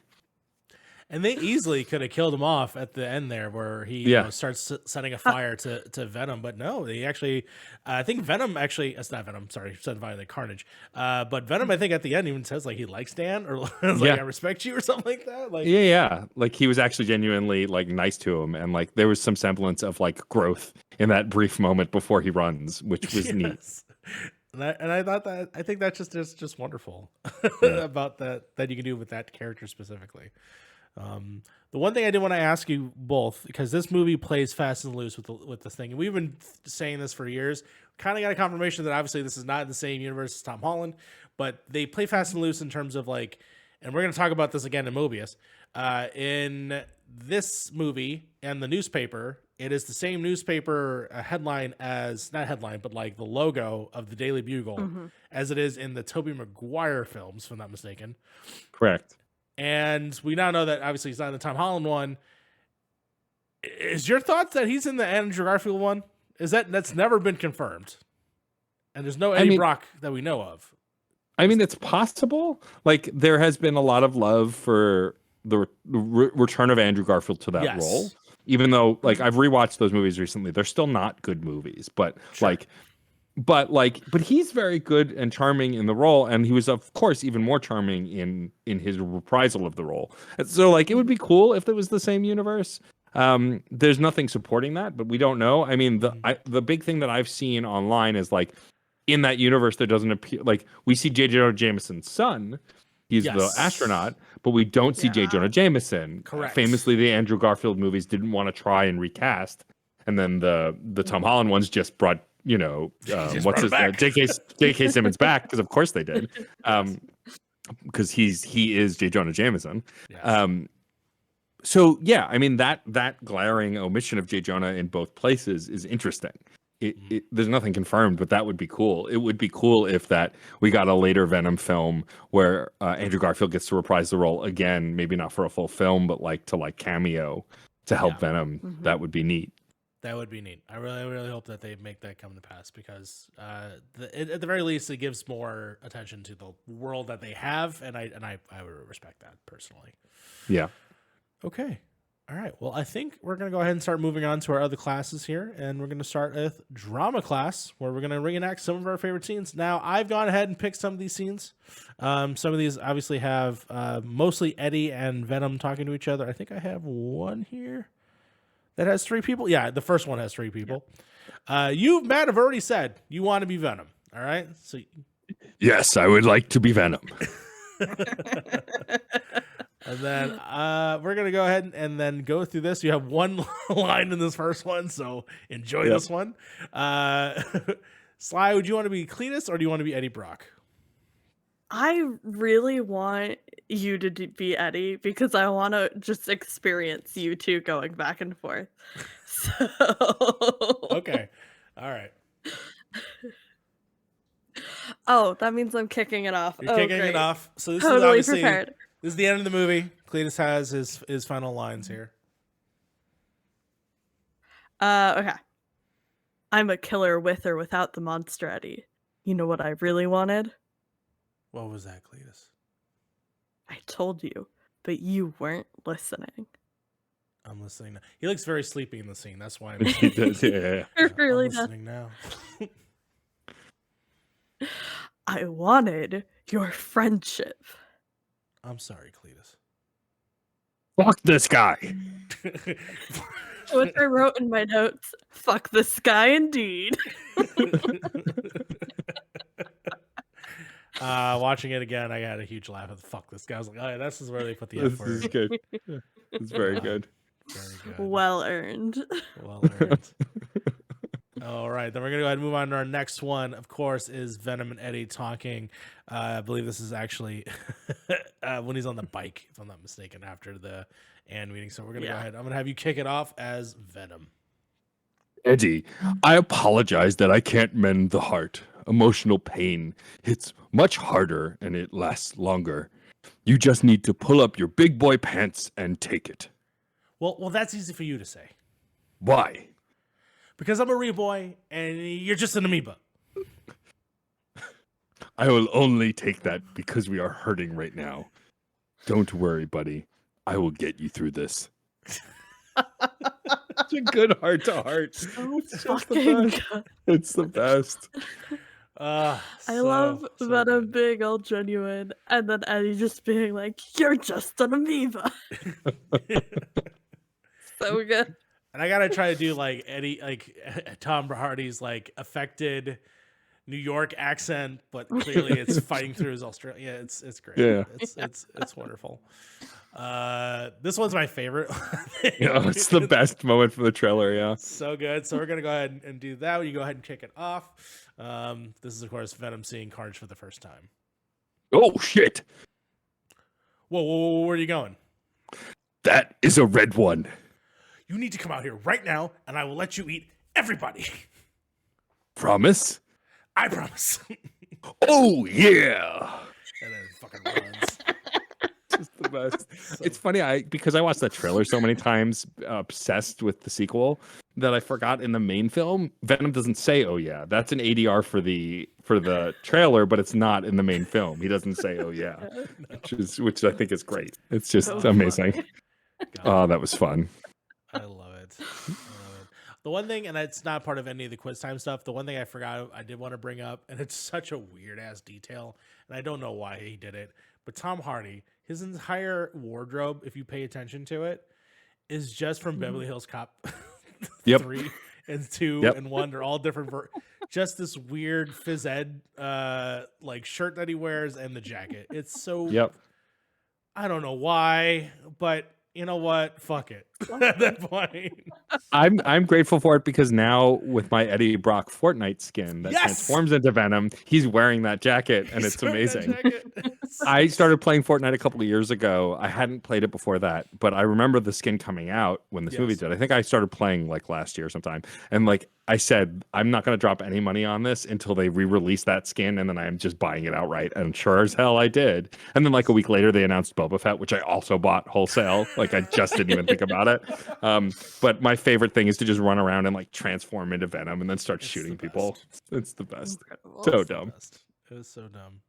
And they easily could have killed him off at the end there, where he starts setting a fire to Venom. But no, they actually, I think Venom actually, it's not Venom, sorry, said Violent Carnage. But Venom, I think at the end even says like he likes Dan, or like I respect you, or something like that. Like yeah. Like he was actually genuinely like nice to him, and like there was some semblance of like growth in that brief moment before he runs, which was neat. And I thought that, I think that's just wonderful about that you can do with that character specifically. The one thing I did want to ask you both, because this movie plays fast and loose with this thing, and we've been saying this for years, kind of got a confirmation that obviously this is not in the same universe as Tom Holland, but they play fast and loose in terms of like, and we're going to talk about this again in Mobius, in this movie and the newspaper, it is the same newspaper headline as, not headline, but like the logo of the Daily Bugle as it is in the Tobey Maguire films, if I'm not mistaken. Correct. And we now know that obviously he's not in the Tom Holland one. Is your thoughts that he's in the Andrew Garfield one? That's never been confirmed, and there's no Eddie Brock that we know of. I mean, it's possible. Like there has been a lot of love for the return of Andrew Garfield to that role, even though like I've rewatched those movies recently. They're still not good movies, but But he's very good and charming in the role, and he was of course even more charming in his reprisal of the role. And so like it would be cool if it was the same universe. There's nothing supporting that, but we don't know. I mean, the big thing that I've seen online is like in that universe there doesn't appear, like we see J. Jonah Jameson's son. He's the astronaut, but we don't see J. Jonah Jameson. Correct. Famously, the Andrew Garfield movies didn't want to try and recast, and then the Tom Holland ones just brought what's his name? J.K. Simmons back, because of course they did, because he is J. Jonah Jameson. Yes. So yeah, I mean that glaring omission of J. Jonah in both places is interesting. There's nothing confirmed, but that would be cool. It would be cool if that we got a later Venom film where Andrew Garfield gets to reprise the role again, maybe not for a full film, but like to cameo to help Venom. That would be neat. That would be neat. I really hope that they make that come to pass, because at the very least, it gives more attention to the world that they have, and I would respect that personally. Yeah. Okay. All right. Well, I think we're going to go ahead and start moving on to our other classes here, and we're going to start with drama class, where we're going to reenact some of our favorite scenes. Now, I've gone ahead and picked some of these scenes. Some of these obviously have mostly Eddie and Venom talking to each other. I think I have one here that has 3 people. Yeah, the first one has 3 people. You, Matt, have already said you want to be Venom. All right. So yes, I would like to be Venom. And then we're gonna go ahead and then go through this. You have one line in this first one, so enjoy this one. Sly, would you want to be Cletus or do you want to be Eddie Brock? I really want you to be Eddie, because I want to just experience you two going back and forth. So Okay. All right. Oh, that means I'm kicking it off. You're kicking it off. So this is Totally obviously prepared. This is the end of the movie. Cletus has his final lines here. Okay. I'm a killer with or without the monster Eddie. You know what I really wanted? What was that, Cletus? I told you, but you weren't listening. I'm listening now. He looks very sleepy in the scene. That's why He does, yeah. It really I'm does. listening now. I wanted your friendship. I'm sorry, Cletus. Fuck this guy. What I wrote in my notes, fuck this guy indeed. Watching it again, I had a huge laugh at fuck this guy. I was like, oh yeah, this is where they put the F This word. is good. It's very good. Very good. Well earned. Well earned. All right, then we're gonna go ahead and move on to our next one. Of course, is Venom and Eddie talking. I believe this is actually when he's on the bike, if I'm not mistaken, after the and meeting. So we're gonna go ahead. I'm gonna have you kick it off as Venom. Eddie, I apologize that I can't mend the heart emotional pain hits much harder and it lasts longer. You just need to pull up your big boy pants and take it. Well, that's easy for you to say. Why? Because I'm a reboy and you're just an amoeba. I will only take that because we are hurting right now. Don't worry, buddy. I will get you through this. It's a good heart to heart. It's just the Fucking best. God. It's the best. I love Venom being all genuine, and then Eddie just being like, "You're just an amoeba." So good. And I gotta try to do like Eddie, like Tom Hardy's like affected New York accent, but clearly it's fighting through his Australian. Yeah, it's great. Yeah. It's wonderful. This one's my favorite. Yeah, it's the best moment from the trailer. Yeah. So good. So we're gonna go ahead and do that. You go ahead and kick it off. This is of course Venom seeing Carnage for the first time. Oh shit! Whoa, where are you going? That is a red one. You need to come out here right now, and I will let you eat everybody. Promise? I promise. Oh yeah! And then fucking runs. Just the best. It's funny, because I watched that trailer so many times, obsessed with the sequel, that I forgot in the main film, Venom doesn't say "oh yeah." That's an ADR for the trailer, but it's not in the main film. He doesn't say "oh yeah," which I think is great. It's just amazing. Oh, that was fun. I love it. The one thing, and it's not part of any of the quiz time stuff, the one thing I forgot I did want to bring up, and it's such a weird ass detail, and I don't know why he did it, but Tom Hardy, his entire wardrobe, if you pay attention to it, is just from Beverly Hills Cop 3 and 2 and 1. They're all different. Just this weird phys ed like shirt that he wears and the jacket. It's so. I don't know why, but you know what? Fuck it. At that point, I'm grateful for it because now with my Eddie Brock Fortnite skin that transforms into Venom, he's wearing that jacket and it's amazing. I started playing Fortnite a couple of years ago. I hadn't played it before that, but I remember the skin coming out when this movie did. I think I started playing like last year sometime, and like I said, I'm not going to drop any money on this until they re-release that skin, and then I'm just buying it outright. And sure as hell I did. And then like a week later, they announced Boba Fett, which I also bought wholesale. Like I just didn't even think about it. But my favorite thing is to just run around and like transform into Venom and then start shooting people. It's the best. Incredible. So dumb. It was so dumb.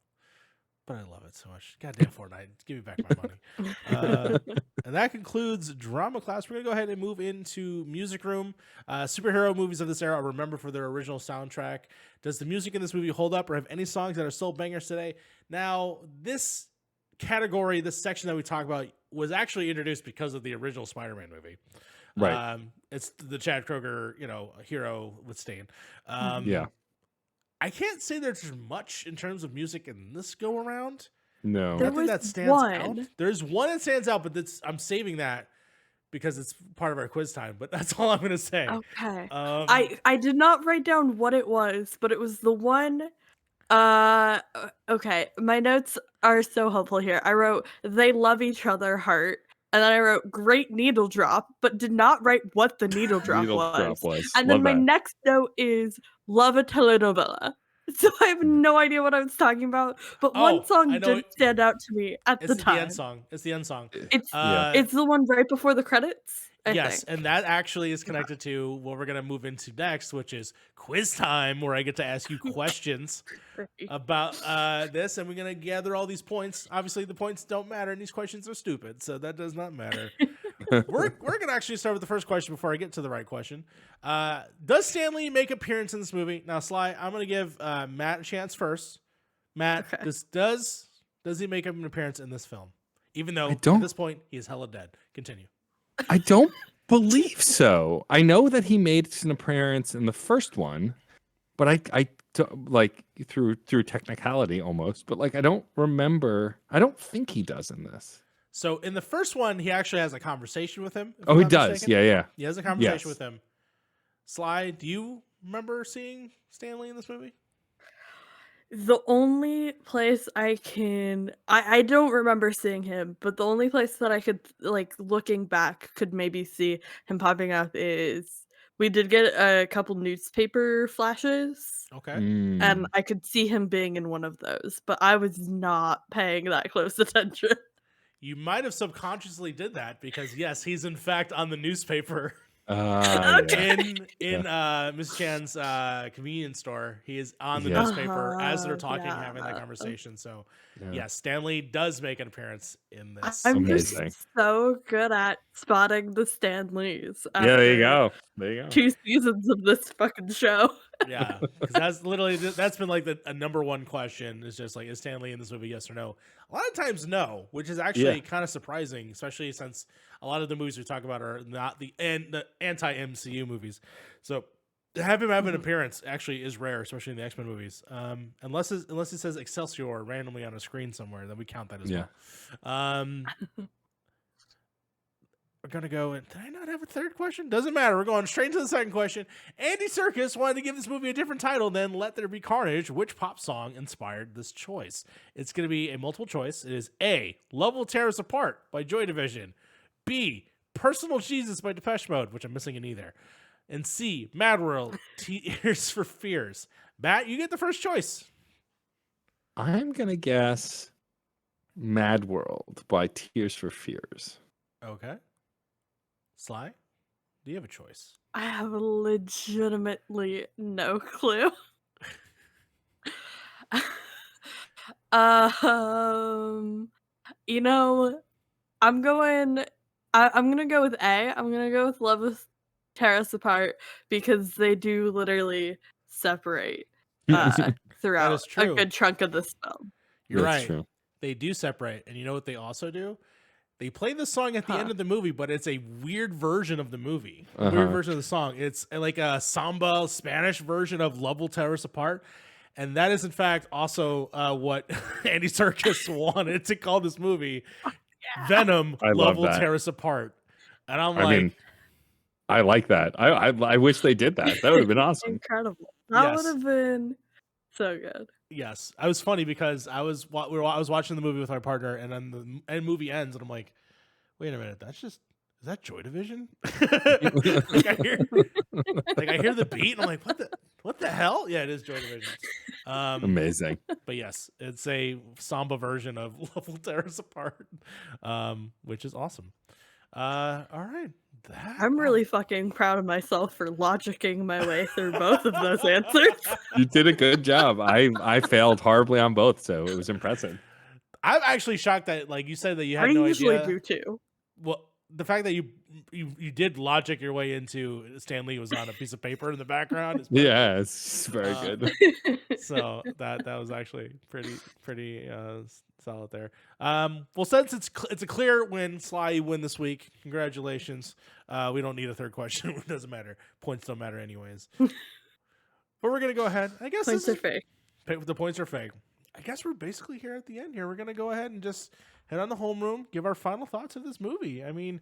But I love it so much. Goddamn Fortnite. Give me back my money. And that concludes drama class. We're going to go ahead and move into music room. Superhero movies of this era are remembered for their original soundtrack. Does the music in this movie hold up or have any songs that are still bangers today? Now, this category, this section that we talk about, was actually introduced because of the original Spider-Man movie. Right. It's the Chad Kroeger, hero with Stain. Yeah. I can't say there's much in terms of music in this go around. No. Nothing that stands out. There's one that stands out, but I'm saving that because it's part of our quiz time. But that's all I'm going to say. Okay. I did not write down what it was, but it was the one. Okay. My notes are so helpful here. I wrote "They love each other" heart. And then I wrote "great needle drop," but did not write what the needle drop was. And then my next note is "love a telenovela." So I have no idea what I was talking about, but one song did stand out to me at the time. It's the end song. It's the one right before the credits. I think. And that actually is connected to what we're gonna move into next, which is quiz time, where I get to ask you questions about this, and we're gonna gather all these points. Obviously, the points don't matter, and these questions are stupid, so that does not matter. we're gonna actually start with the first question before I get to the right question. Does Stan Lee make appearance in this movie? Now, Sly, I'm gonna give Matt a chance first. Matt, does he make an appearance in this film? Even though at this point he is hella dead. Continue. I don't believe so. I know that he made an appearance in the first one, but I like through technicality almost, but like I don't remember. I don't think he does in this. So in the first one, he actually has a conversation with him. Oh, he does. Mistaken. Yeah. He has a conversation with him. Sly, do you remember seeing Stan Lee in this movie? The only place I don't remember seeing him, but the only place that I could, like, looking back, could maybe see him popping up is we did get a couple newspaper flashes, Okay. Mm. and I could see him being in one of those, but I was not paying that close attention. You might have subconsciously did that because yes, he's in fact on the newspaper Okay. in Miss Chan's convenience store. He is on the Yeah. newspaper as they're talking, Yeah. having that conversation. So Yeah. yes, Stanley does make an appearance in this. I'm just Amazing. so good at spotting the Stanleys Yeah, there you after go. There you go. 2 seasons of this fucking show. Yeah, because that's been like a number one question. Is just like, is Stanley in this movie? Yes or no? A lot of times, no, which is actually Yeah. kind of surprising, especially since a lot of the movies we talk about are not the anti MCU movies. So to have him have an appearance actually is rare, especially in the X-Men movies. Unless it says Excelsior randomly on a screen somewhere, then we count that as Yeah. well. We're gonna go and did I not have a third question? Doesn't matter. We're going straight to the second question. Andy Serkis wanted to give this movie a different title than Let There Be Carnage. Which pop song inspired this choice? It's gonna be a multiple choice. It is A, Love Will Tear Us Apart by Joy Division. B, Personal Jesus by Depeche Mode, which I'm missing in either. And C, Mad World, Tears for Fears. Matt, you get the first choice. I'm gonna guess Mad World by Tears for Fears. Okay. Sly, do you have a choice? I have legitimately no clue. You know, I'm gonna go with A. I'm gonna go with Love Will Tear Us Apart because they do literally separate throughout is a true. good chunk of this film. You're That's right. true. They do separate. And you know what they also do? They play the song at the Huh. end of the movie, but it's a weird version of the movie. A Uh-huh. weird version of the song. It's like a samba Spanish version of Love Will Tear Us Apart. And that is, in fact, also what Andy Serkis wanted to call this movie. Venom, I Love love Will that. Tear Us Apart. And I'm I like, mean, I like that. I wish they did that. That would have been awesome. Incredible. That Yes. would have been so good. yes. I was funny because I was watching the movie with my partner, and then the movie ends, and I'm like, wait a minute, is that Joy Division? like I hear the beat, and I'm like, what the hell? Yeah, it is Joy Division. Amazing. But yes, it's a samba version of Love Will Tear Us Apart, which is awesome. All right. I'm really fucking proud of myself for logicking my way through both of those answers. You did a good job. I failed horribly on both, so it was impressive. I'm actually shocked that, like you said, that you had I no usually idea. do too. Well, the fact that you did logic your way into Stan Lee was on a piece of paper in the background. Is Yeah, it's very Uh, good. so that was actually pretty solid there. Well, since it's a clear win, Sly, you win this week. Congratulations. We don't need a third question. It doesn't matter. Points don't matter anyways. But we're gonna go ahead. I guess Points this are fake. the points are fake. I guess we're basically here at the end here. We're gonna go ahead and just head on the homeroom, give our final thoughts of this movie. I mean,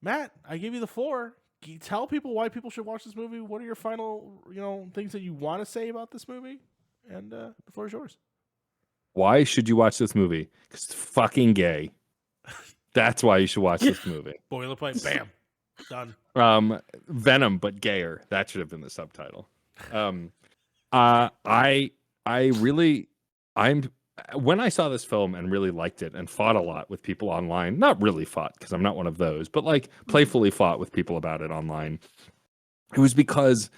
Matt, I give you the floor. Can you tell people why people should watch this movie? What are your final, things that you want to say about this movie? And the floor is yours. Why should you watch this movie? Because it's fucking gay. That's why you should watch this movie. Boilerplate, bam, done. Venom, but gayer. That should have been the subtitle. I really, when I saw this film and really liked it and fought a lot with people online, not really fought because I'm not one of those, but like playfully fought with people about it online. It was because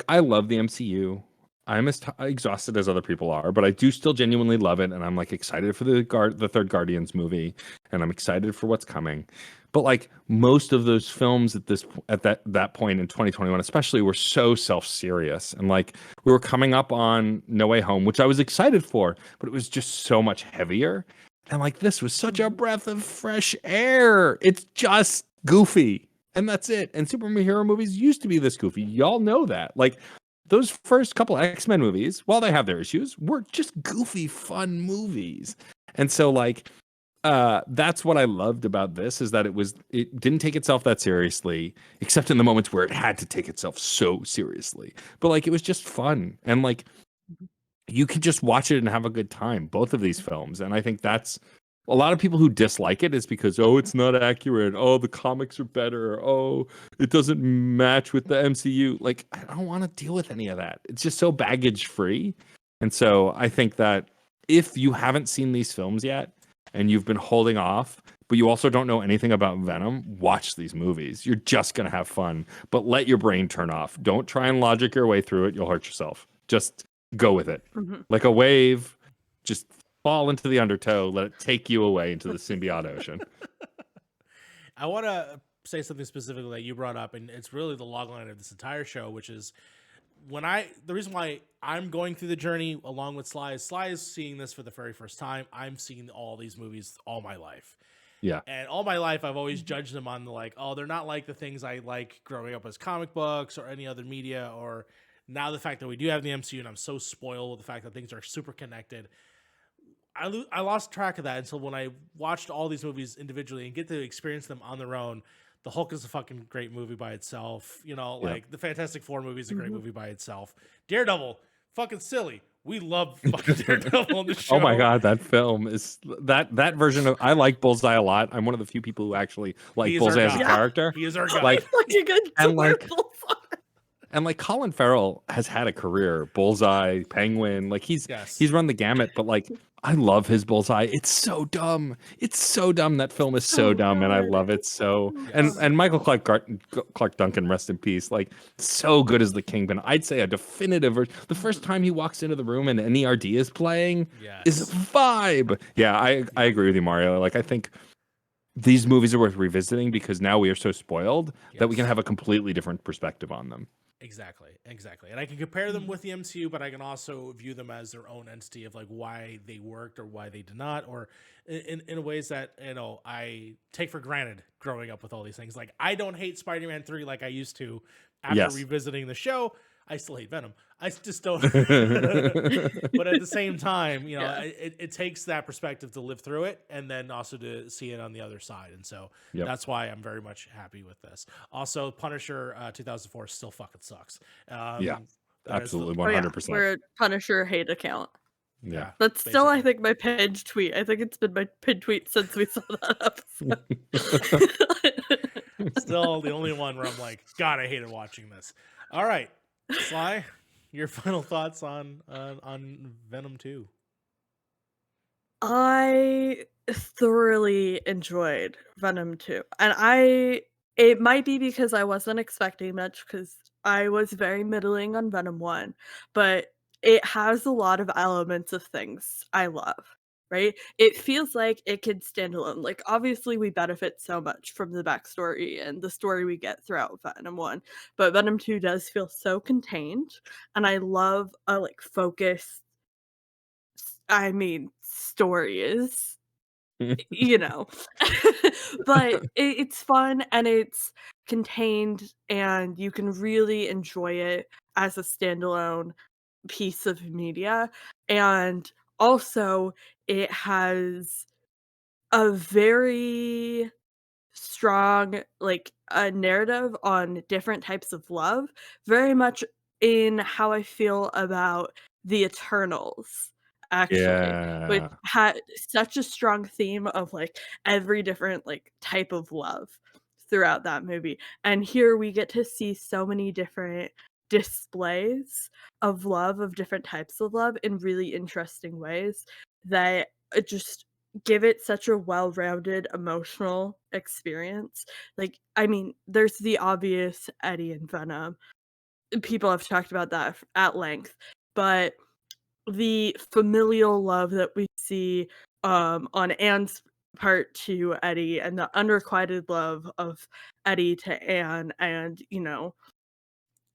I love the MCU. I'm as exhausted as other people are, but I do still genuinely love it, and I'm like excited for the third Guardians movie, and I'm excited for what's coming. But like most of those films at that point in 2021, especially, were so self-serious, and like we were coming up on No Way Home, which I was excited for, but it was just so much heavier. And like this was such a breath of fresh air. It's just goofy, and that's it. And superhero movies used to be this goofy. Y'all know that. Like those first couple X-Men movies, while they have their issues, were just goofy, fun movies. And so like that's what I loved about this, is that it didn't take itself that seriously, except in the moments where it had to take itself so seriously. But like it was just fun, and like you could just watch it and have a good time, both of these films. And I think that's a lot of people who dislike it is because, oh, it's not accurate. Oh, the comics are better. Oh, it doesn't match with the MCU. Like, I don't want to deal with any of that. It's just so baggage free. And so I think that if you haven't seen these films yet and you've been holding off, but you also don't know anything about Venom, watch these movies. You're just going to have fun, but let your brain turn off. Don't try and logic your way through it. You'll hurt yourself. Just go with it. Like a wave, just fall into the undertow, let it take you away into the symbiote ocean. I want to say something specifically that you brought up, and it's really the logline of this entire show, which is the reason why I'm going through the journey along with Sly is seeing this for the very first time. I'm seeing all these movies all my life. Yeah. And all my life, I've always judged them on they're not like the things I like growing up as comic books or any other media, or now the fact that we do have the MCU and I'm so spoiled with the fact that things are super connected. I lost track of that until when I watched all these movies individually and get to experience them on their own. The Hulk is a fucking great movie by itself. The Fantastic Four movie is a great movie by itself. Daredevil, fucking silly. We love fucking Daredevil on the show. Oh my god, that film is that version of. I like Bullseye a lot. I'm one of the few people who actually like Bullseye as a character. He is our guy. Like a good and Colin Farrell has had a career. Bullseye, Penguin, he's run the gamut. But I love his Bullseye. It's so dumb. It's so dumb. That film is so dumb, and I love it so. And Michael Clark Duncan, rest in peace. So good as the Kingpin. I'd say a definitive. The first time he walks into the room and NERD is playing is a vibe. Yeah, I agree with you, Mario. I think these movies are worth revisiting because now we are so spoiled that we can have a completely different perspective on them. Exactly. And I can compare them with the MCU, but I can also view them as their own entity of why they worked or why they did not, or in ways that, I take for granted growing up with all these things. I don't hate Spider-Man 3 like I used to after revisiting the show. I still hate Venom. I just don't. But at the same time, it takes that perspective to live through it and then also to see it on the other side. And so that's why I'm very much happy with this. Also, Punisher 2004 still fucking sucks. Absolutely, 100%. We're a Punisher hate account. Yeah. That's still, I think, my pinned tweet. I think it's been my pinned tweet since we saw that episode. Still the only one where I'm like, God, I hated watching this. All right. Sly, your final thoughts on Venom 2? I thoroughly enjoyed Venom 2. And it might be because I wasn't expecting much because I was very middling on Venom 1, but it has a lot of elements of things I love. Right? It feels like it could stand alone. Obviously, we benefit so much from the backstory and the story we get throughout Venom 1, but Venom 2 does feel so contained, and I love a focused. Story is, but it's fun and it's contained, and you can really enjoy it as a standalone piece of media, and also it has a very strong a narrative on different types of love, very much in how I feel about the Eternals, actually, which had such a strong theme of every different type of love throughout that movie. And here we get to see so many different displays of love, of different types of love, in really interesting ways that just give it such a well-rounded emotional experience. There's the obvious Eddie and Venom. People have talked about that at length, but the familial love that we see on Anne's part to Eddie, and the unrequited love of Eddie to Anne, and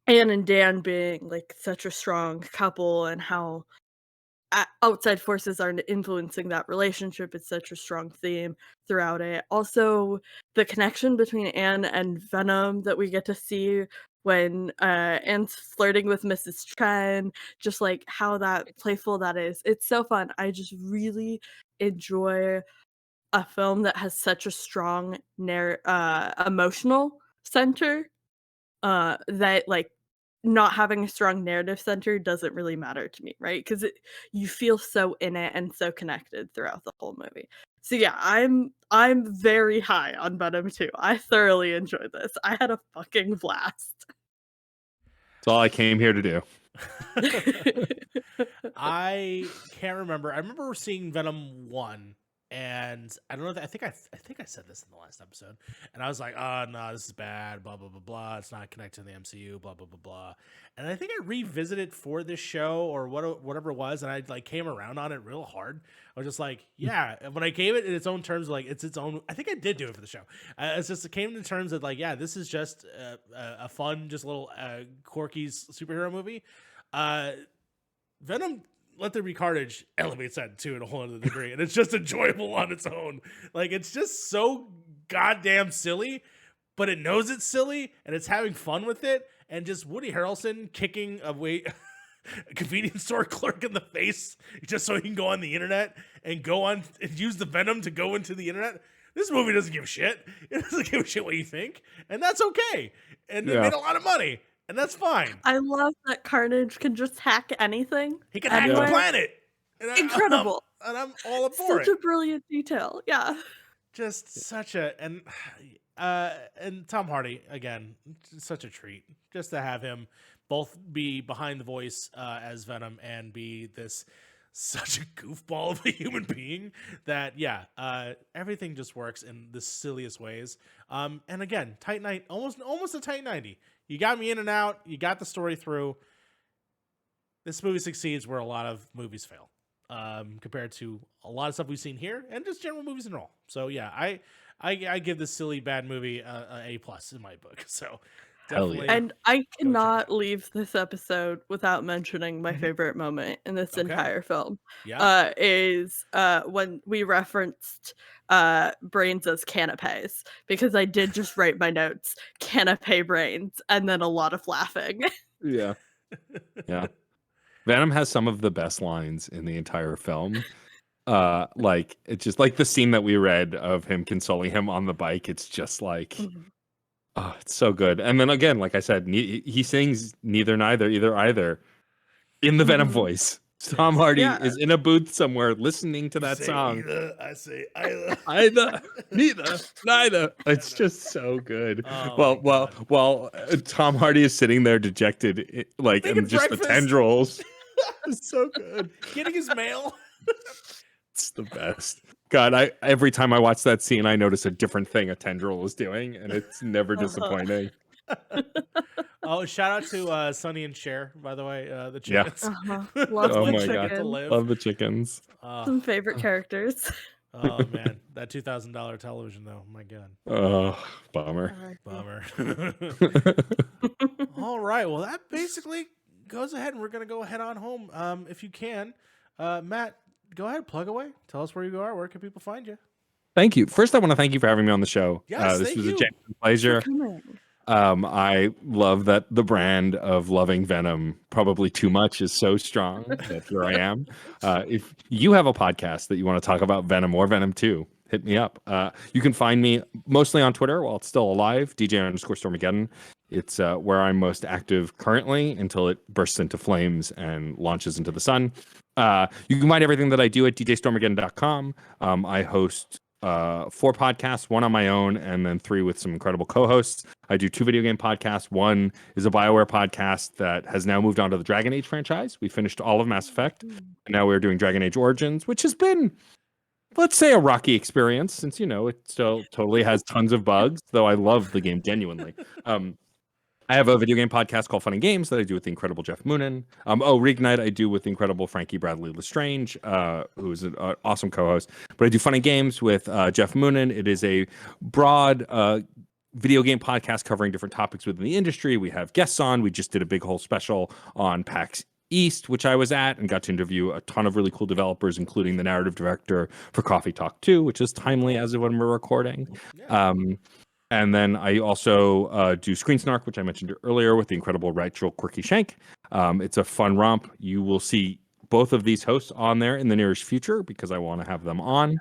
Anne and Dan being such a strong couple, and how outside forces are influencing that relationship is such a strong theme throughout it. Also, the connection between Anne and Venom that we get to see when Anne's flirting with Mrs. Chen, just how that playful that is. It's so fun. I just really enjoy a film that has such a strong emotional center, that not having a strong narrative center doesn't really matter to me, right? Because you feel so in it and so connected throughout the whole movie. So yeah, I'm very high on Venom 2. I thoroughly enjoyed this. I had a fucking blast. That's all I came here to do. I can't remember. I remember seeing Venom 1, and I don't know. I think I said this in the last episode, and I was like, "Oh no, this is bad." Blah blah blah blah. It's not connected to the MCU. Blah blah blah blah. And I think I revisited for this show or whatever it was, and I like came around on it real hard. I was just like, yeah. And when I gave it in its own terms, like it's its own. I think I did do it for the show. It's just it came to terms that like, yeah, this is just a fun, just little quirky superhero movie. Venom Let There Be Carnage elevates that too in a whole other degree, and it's just enjoyable on its own. Like it's just so goddamn silly, but it knows it's silly and it's having fun with it. And just Woody Harrelson kicking a convenience store clerk in the face just so he can go on the internet and go on and use the Venom to go into the internet. This movie doesn't give a shit. It doesn't give a shit what you think, and that's okay. And it made a lot of money. And that's fine. I love that Carnage can just hack anything. He can hack the planet. And Incredible. I'm all up for Such a brilliant detail. Yeah. Just such a and Tom Hardy again, such a treat just to have him both be behind the voice as Venom and be this such a goofball of a human being that everything just works in the silliest ways. And again, tight night, almost a tight 90. You got me in and out. You got the story through. This movie succeeds where a lot of movies fail, compared to a lot of stuff we've seen here and just general movies in all. So yeah, I give this silly bad movie a A+ in my book. So definitely. And I cannot leave this episode without mentioning my favorite moment in this entire film. Yeah. Is when we referenced brains as canapes, because I did just write my notes canape brains and then a lot of laughing. Yeah. Venom has some of the best lines in the entire film. Like it's just like the scene that we read of him consoling him on the bike. It's just like, oh, it's so good. And then again, like I said, he sings neither, neither, either in the Venom voice. Tom Hardy is in a booth somewhere listening to that song. Either, I say either. Either, neither, neither. It's just so good. While Tom Hardy is sitting there dejected, like, and just breakfast. The tendrils. It's so good. Getting his mail. It's the best. God, every time I watch that scene, I notice a different thing a tendril is doing, and it's never disappointing. Oh, shout out to Sonny and Cher, by the way, the chickens. Love Oh the my chicken. God. Love the chickens. Some favorite characters. Oh man, that $2,000 television though. My God. Oh, bummer. Bummer. All right. Well, that basically goes ahead, and we're gonna go head on home. If you can, Matt, go ahead, plug away. Tell us where you are. Where can people find you? Thank you. First, I want to thank you for having me on the show. Yes, this thank was you. a genuine pleasure. I love that the brand of loving Venom probably too much is so strong that here I am. If you have a podcast that you want to talk about Venom or Venom 2, hit me up. You can find me mostly on Twitter while it's still alive, DJ_Stormageddon. It's where I'm most active currently until it bursts into flames and launches into the sun. You can find everything that I do at DJStormageddon.com. I host 4 podcasts, 1 on my own, and then 3 with some incredible co-hosts. I do 2 video game podcasts. 1 is a BioWare podcast that has now moved on to the Dragon Age franchise. We finished all of Mass Effect, and now we're doing Dragon Age Origins, which has been, let's say, a rocky experience since, it still totally has tons of bugs, though I love the game genuinely. I have a video game podcast called Fun and Games that I do with the incredible Jeff Moonen. Reignite I do with the incredible Frankie Bradley Lestrange, who is an awesome co-host. But I do Fun and Games with Jeff Moonen. It is a broad video game podcast covering different topics within the industry. We have guests on. We just did a big whole special on PAX East, which I was at, and got to interview a ton of really cool developers, including the narrative director for Coffee Talk 2, which is timely as of when we're recording. And then I also do Screen Snark, which I mentioned earlier, with the incredible Rachel Quirky Shank. It's a fun romp. You will see both of these hosts on there in the nearest future because I want to have them on.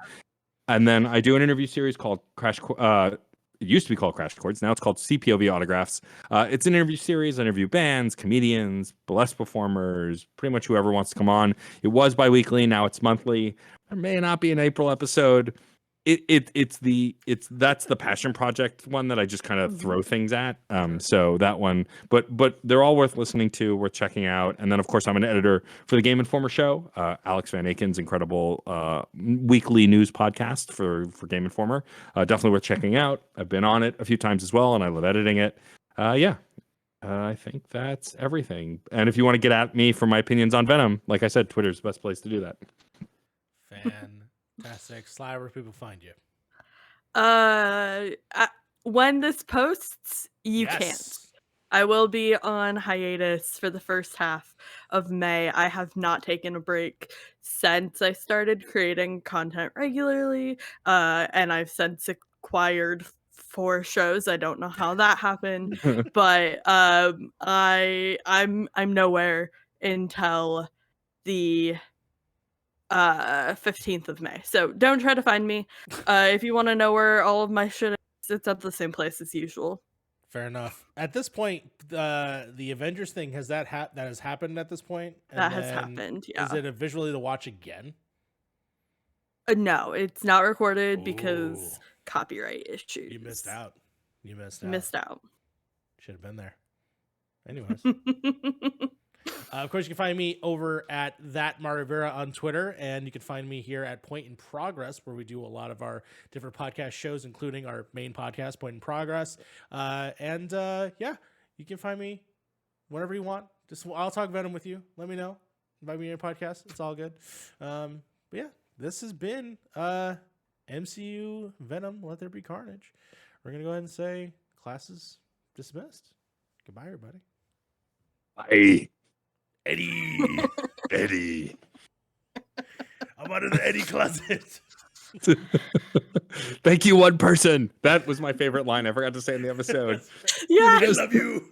And then I do an interview series called it used to be called Crash Chords. Now it's called CPOV Autographs. It's an interview series. I interview bands, comedians, burlesque performers, pretty much whoever wants to come on. It was bi-weekly. Now it's monthly. There may not be an April episode. That's the passion project one that I just kind of throw things at. So that one, but they're all worth listening to, worth checking out. And then of course I'm an editor for the Game Informer show, Alex Van Aken's incredible weekly news podcast for Game Informer. Definitely worth checking out. I've been on it a few times as well, and I love editing it. I think that's everything. And if you want to get at me for my opinions on Venom, like I said, Twitter's the best place to do that. Fantastic. Sly, where do people find you? When this posts, you can't. I will be on hiatus for the first half of May. I have not taken a break since I started creating content regularly, and I've since acquired 4 shows. I don't know how that happened, but I'm nowhere until the 15th of May. So don't try to find me. If you want to know where all of my shit is, it's at the same place as usual. Fair enough. At this point, the Avengers thing has that has happened at this point. And that has happened. Yeah. Is it a visually to watch again? No, it's not recorded because copyright issues. You missed out. Missed out. Should have been there. Anyways. Of course, you can find me over at that Rivera on Twitter, and you can find me here at Point in Progress, where we do a lot of our different podcast shows, including our main podcast, Point in Progress. You can find me whenever you want. I'll talk Venom with you. Let me know. Invite me on your podcast. It's all good. This has been MCU Venom. Let there be carnage. We're gonna go ahead and say class is dismissed. Goodbye, everybody. Bye. Eddie. I'm out of the Eddie closet. Thank you, one person. That was my favorite line. I forgot to say in the episode. Yeah, I love you.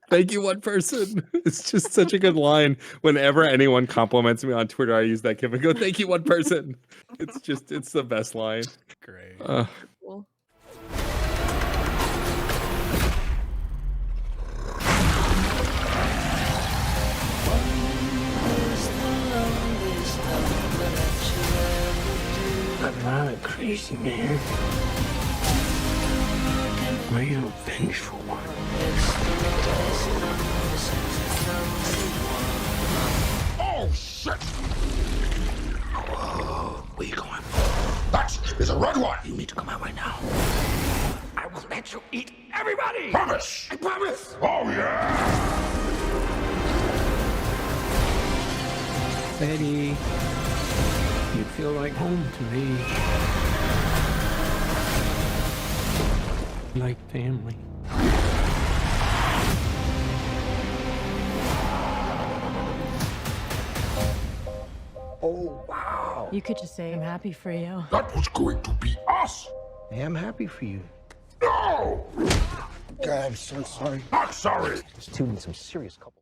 Thank you, one person. It's just such a good line. Whenever anyone compliments me on Twitter, I use that gif and go, "Thank you, one person." It's the best line. Great. Cool. I'm not a crazy man. I am a vengeful one. Oh, shit! Whoa, where you going? That is a red one! You need to come out right now. I will let you eat everybody! Promise! I promise! Oh, yeah! Eddie, you feel like home to me. Like family. Oh, wow! You could just say, I'm happy for you. That was going to be us! I am happy for you. No! God, I'm so sorry. Not sorry! This dude needs some serious couple.